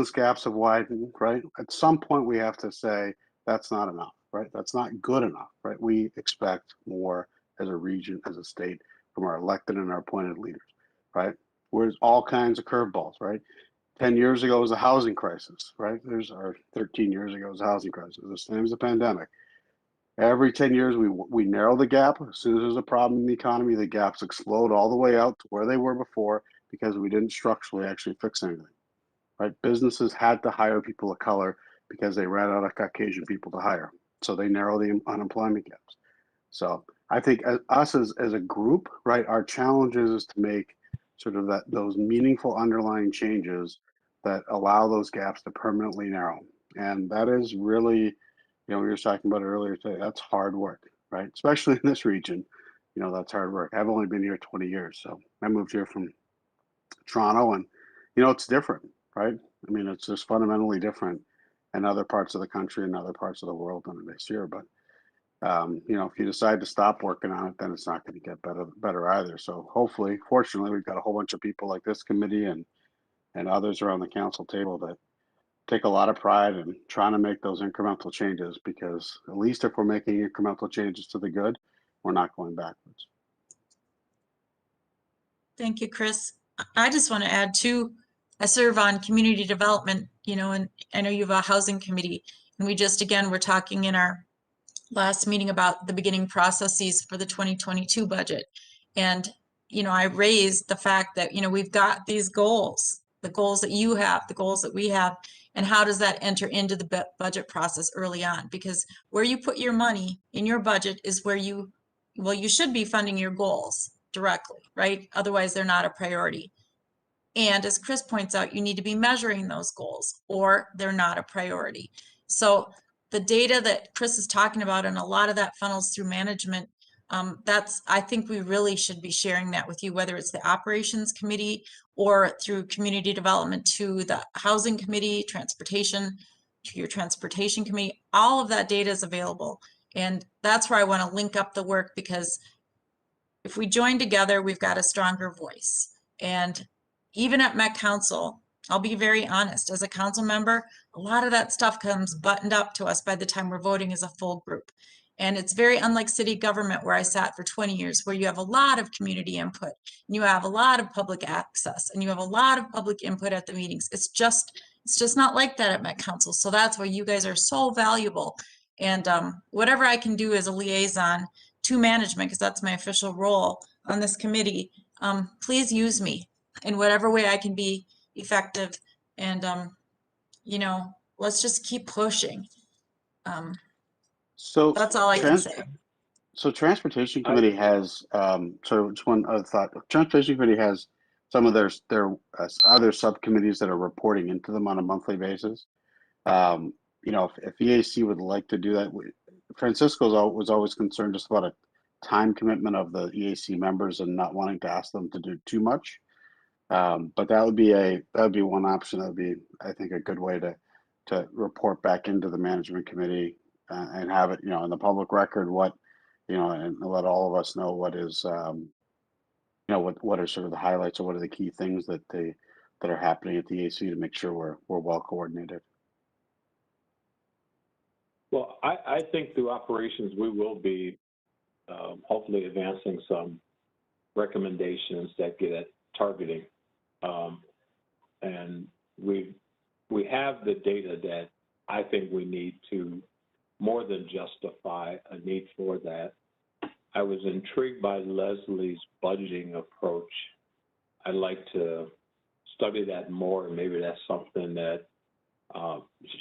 N: gaps have widened, right? At some point we have to say that's not enough, right? That's not good enough, right? We expect more as a region, as a state, from our elected and our appointed leaders, right? Where's all kinds of curveballs, right? 10 years ago was a housing crisis, right? 13 years ago was a housing crisis. The same as the pandemic. Every 10 years, we narrow the gap. As soon as there's a problem in the economy, the gaps explode all the way out to where they were before because we didn't structurally actually fix anything, right? Businesses had to hire people of color because they ran out of Caucasian people to hire. So they narrow the unemployment gaps. So I think us as a group, right, our challenge is to make sort of those meaningful underlying changes that allow those gaps to permanently narrow. And that is really, we were talking about it earlier today, that's hard work, right? Especially in this region, that's hard work. I've only been here 20 years. So I moved here from Toronto, and, it's different, right? I mean, it's just fundamentally different in other parts of the country and other parts of the world than it is here. But if you decide to stop working on it, then it's not going to get better either. So hopefully, fortunately, we've got a whole bunch of people like this committee and others around the council table that take a lot of pride in trying to make those incremental changes, because at least if we're making incremental changes to the good, we're not going backwards.
C: Thank you, Chris. I just want to add too, I serve on community development, and I know you have a housing committee, and we just, again, we're talking in our last meeting about the beginning processes for the 2022 budget. And, I raised the fact that, we've got these goals, the goals that you have, the goals that we have, and how does that enter into the budget process early on? Because where you put your money in your budget is where you should be funding your goals directly, right? Otherwise, they're not a priority. And as Chris points out, you need to be measuring those goals or they're not a priority. So the data that Chris is talking about, and a lot of that funnels through management, I think we really should be sharing that with you, whether it's the operations committee or through community development to the housing committee, transportation, to your transportation committee. All of that data is available. And that's where I want to link up the work, because if we join together, we've got a stronger voice. And even at Met Council, I'll be very honest, as a council member, a lot of that stuff comes buttoned up to us by the time we're voting as a full group. And it's very unlike city government where I sat for 20 years, where you have a lot of community input, and you have a lot of public access, and you have a lot of public input at the meetings. It's just not like that at Met Council. So that's why you guys are so valuable. And whatever I can do as a liaison to management, because that's my official role on this committee, please use me in whatever way I can be effective. And, you know, let's just keep pushing.
N: So
C: That's all I can say.
N: So Transportation Committee has, so just one other thought. Transportation Committee has some of their other subcommittees that are reporting into them on a monthly basis. You know, if EAC would like to do that, Francisco was always concerned just about a time commitment of the EAC members and not wanting to ask them to do too much. But that would be one option. That would be, I think, a good way to report back into the management committee and have it, you know, in the public record, what, you know, and let all of us know what is, you know, what are sort of the highlights or what are the key things that are happening at the EAC to make sure we're well coordinated.
F: Well, I think through operations, we will be hopefully advancing some recommendations that get at targeting. And we have the data that I think we need to more than justify a need for that. I was intrigued by Leslie's budgeting approach. I'd like to study that more, and maybe that's something that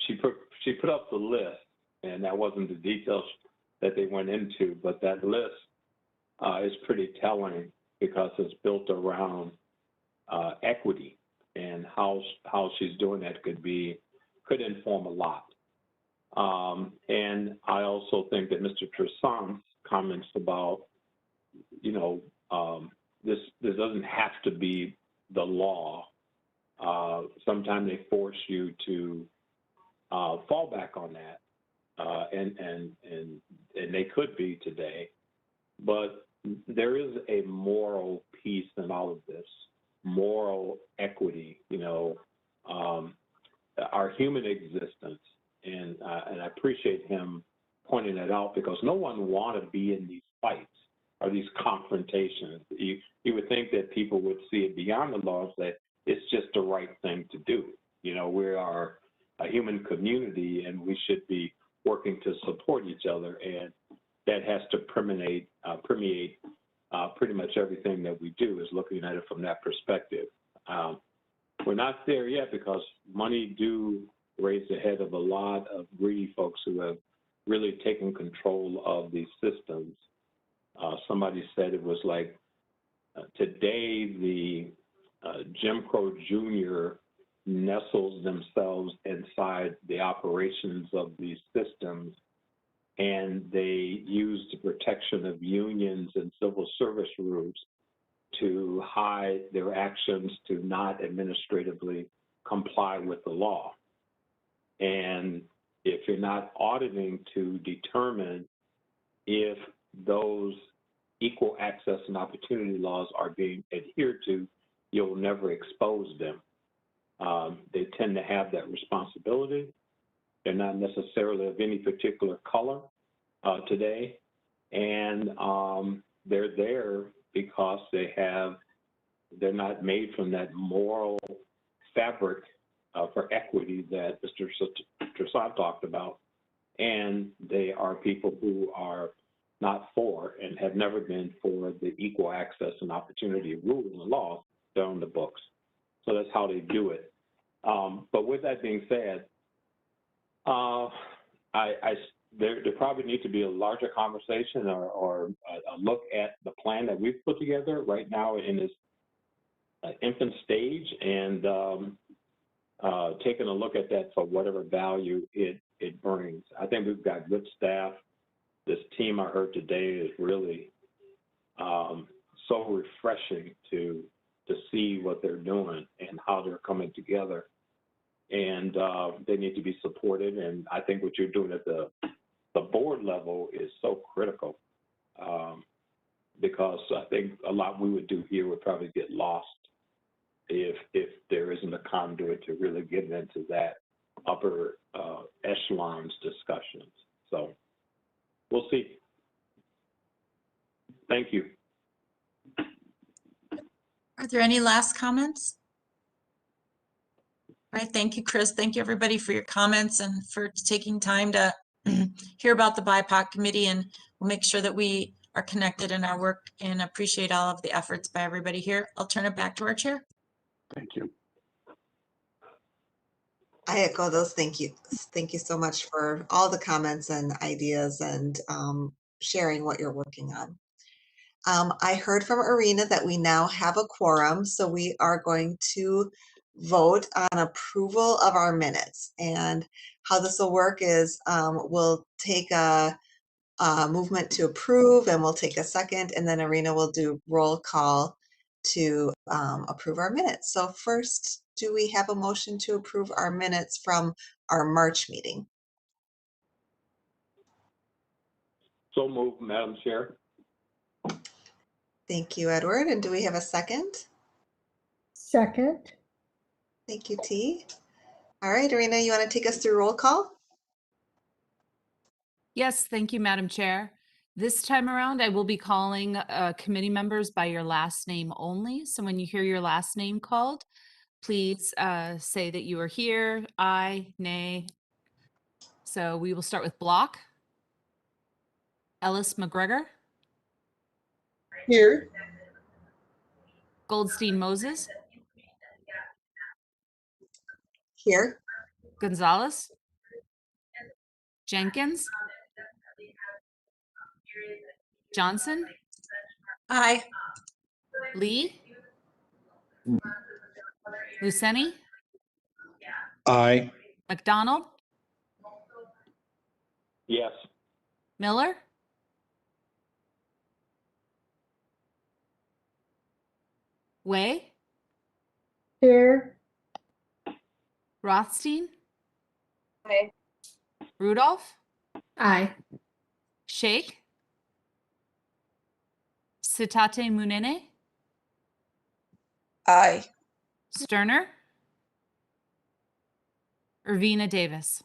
F: she put up the list, and that wasn't the details that they went into, but that list is pretty telling because it's built around equity, and how she's doing that could inform a lot. And I also think that Mr. Tresant's comments about, you know, this doesn't have to be the law. Sometimes they force you to fall back on that, and they could be today, but there is a moral piece in all of this, moral equity, you know, our human existence. And I appreciate him pointing that out, because no one wants to be in these fights or these confrontations. You would think that people would see it beyond the laws, that it's just the right thing to do. You know, we are a human community, and we should be working to support each other, and that has to permeate pretty much everything that we do, is looking at it from that perspective. We're not there yet, because money do raise the head of a lot of greedy folks who have really taken control of these systems. Somebody said it was like today the Jim Crow Jr. nestles themselves inside the operations of these systems, and they use the protection of unions and civil service rules to hide their actions, to not administratively comply with the law. And if you're not auditing to determine if those equal access and opportunity laws are being adhered to, you'll never expose them. They tend to have that responsibility. They're not necessarily of any particular color today, and they're there because they're not made from that moral fabric for equity that Mr. Tresant talked about, and they are people who are not for and have never been for the equal access and opportunity rule in the law. They're on the books. So that's how they do it. But with that being said, there probably needs to be a larger conversation or a look at the plan that we've put together right now in this infant stage, and taking a look at that for whatever value it brings. I think we've got good staff. This team I heard today is really so refreshing to see what they're doing and how they're coming together. And they need to be supported. And I think what you're doing at the board level is so critical, because I think a lot we would do here would probably get lost if there isn't a conduit to really get into that upper echelons discussions. So we'll see. Thank you.
C: Are there any last comments? All right, thank you, Chris. Thank you, everybody, for your comments and for taking time to hear about the BIPOC committee, and we'll make sure that we are connected in our work and appreciate all of the efforts by everybody here. I'll turn it back to our chair.
N: Thank you.
A: I echo those thank yous. Thank you so much for all the comments and ideas and sharing what you're working on. I heard from Arena that we now have a quorum, so we are going to vote on approval of our minutes. And how this will work is we'll take a movement to approve, and we'll take a second, and then Arena will do roll call to approve our minutes. So first, do we have a motion to approve our minutes from our March meeting?
F: So moved, Madam Chair.
A: Thank you, Edward. And do we have a second?
D: Second.
A: Thank you, T. All right, Arena, you want to take us through roll call?
B: Yes, thank you, Madam Chair. This time around, I will be calling committee members by your last name only. So when you hear your last name called, please say that you are here, aye, nay. So we will start with Block. Ellis McGregor.
M: Here.
B: Goldstein Moses.
A: Here.
B: Gonzalez. Jenkins. Johnson.
C: Aye.
B: Lee. Luceni.
J: Aye.
B: McDonald.
F: Yes.
B: Miller. Way.
D: Here.
B: Rothstein.
L: Aye.
B: Rudolph.
E: Aye.
B: Shake. Sitate Munene.
L: Aye.
B: Sterner. Irvina Davis.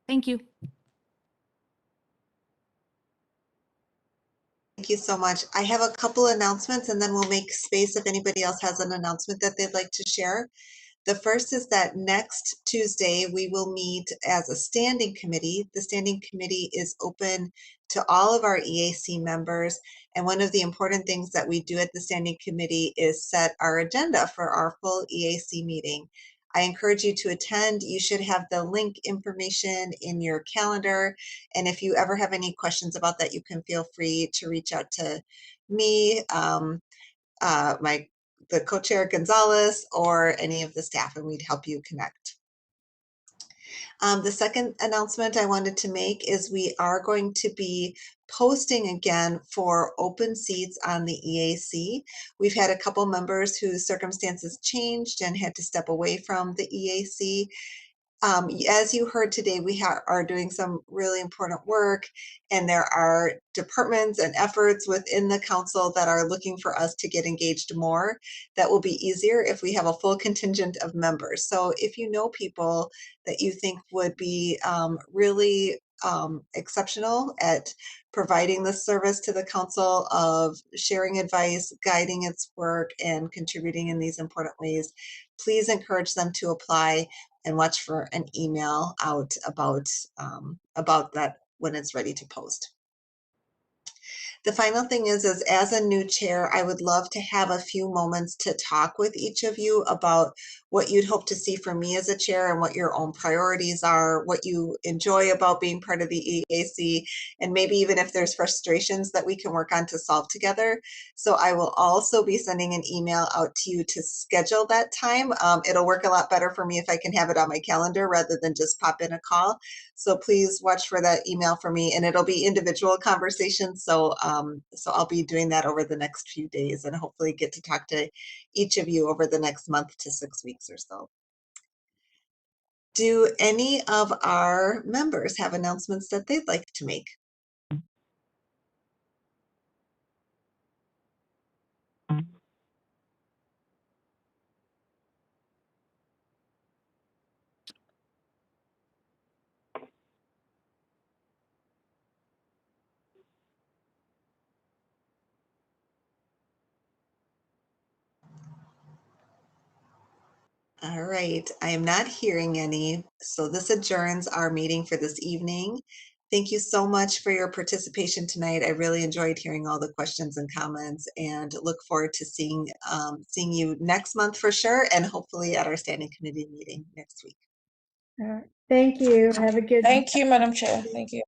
B: Thank you.
A: Thank you so much. I have a couple announcements, and then we'll make space if anybody else has an announcement that they'd like to share. The first is that next Tuesday, we will meet as a standing committee. The standing committee is open to all of our EAC members. And one of the important things that we do at the standing committee is set our agenda for our full EAC meeting. I encourage you to attend. You should have the link information in your calendar. And if you ever have any questions about that, you can feel free to reach out to me, the co-chair Gonzalez, or any of the staff, and we'd help you connect. The second announcement I wanted to make is we are going to be posting again for open seats on the EAC. We've had a couple members whose circumstances changed and had to step away from the EAC. As you heard today, we are doing some really important work, and there are departments and efforts within the council that are looking for us to get engaged more. That will be easier if we have a full contingent of members. So if you know people that you think would be really exceptional at providing the service to the council of sharing advice, guiding its work, and contributing in these important ways, please encourage them to apply and watch for an email out about that when it's ready to post. The final thing is as a new chair, I would love to have a few moments to talk with each of you about what you'd hope to see from me as a chair and what your own priorities are, what you enjoy about being part of the EAC, and maybe even if there's frustrations that we can work on to solve together. So I will also be sending an email out to you to schedule that time. It'll work a lot better for me if I can have it on my calendar rather than just pop in a call. So please watch for that email for me, and it'll be individual conversations. So I'll be doing that over the next few days and hopefully get to talk to each of you over the next month to 6 weeks or so. Do any of our members have announcements that they'd like to make? All right, I am not hearing any, so this adjourns our meeting for this evening. Thank you so much for your participation tonight. I really enjoyed hearing all the questions and comments, and look forward to seeing you next month for sure, and hopefully at our standing committee meeting next week.
D: Thank you. Have a good.
O: Thank you, Madam Chair. Thank you.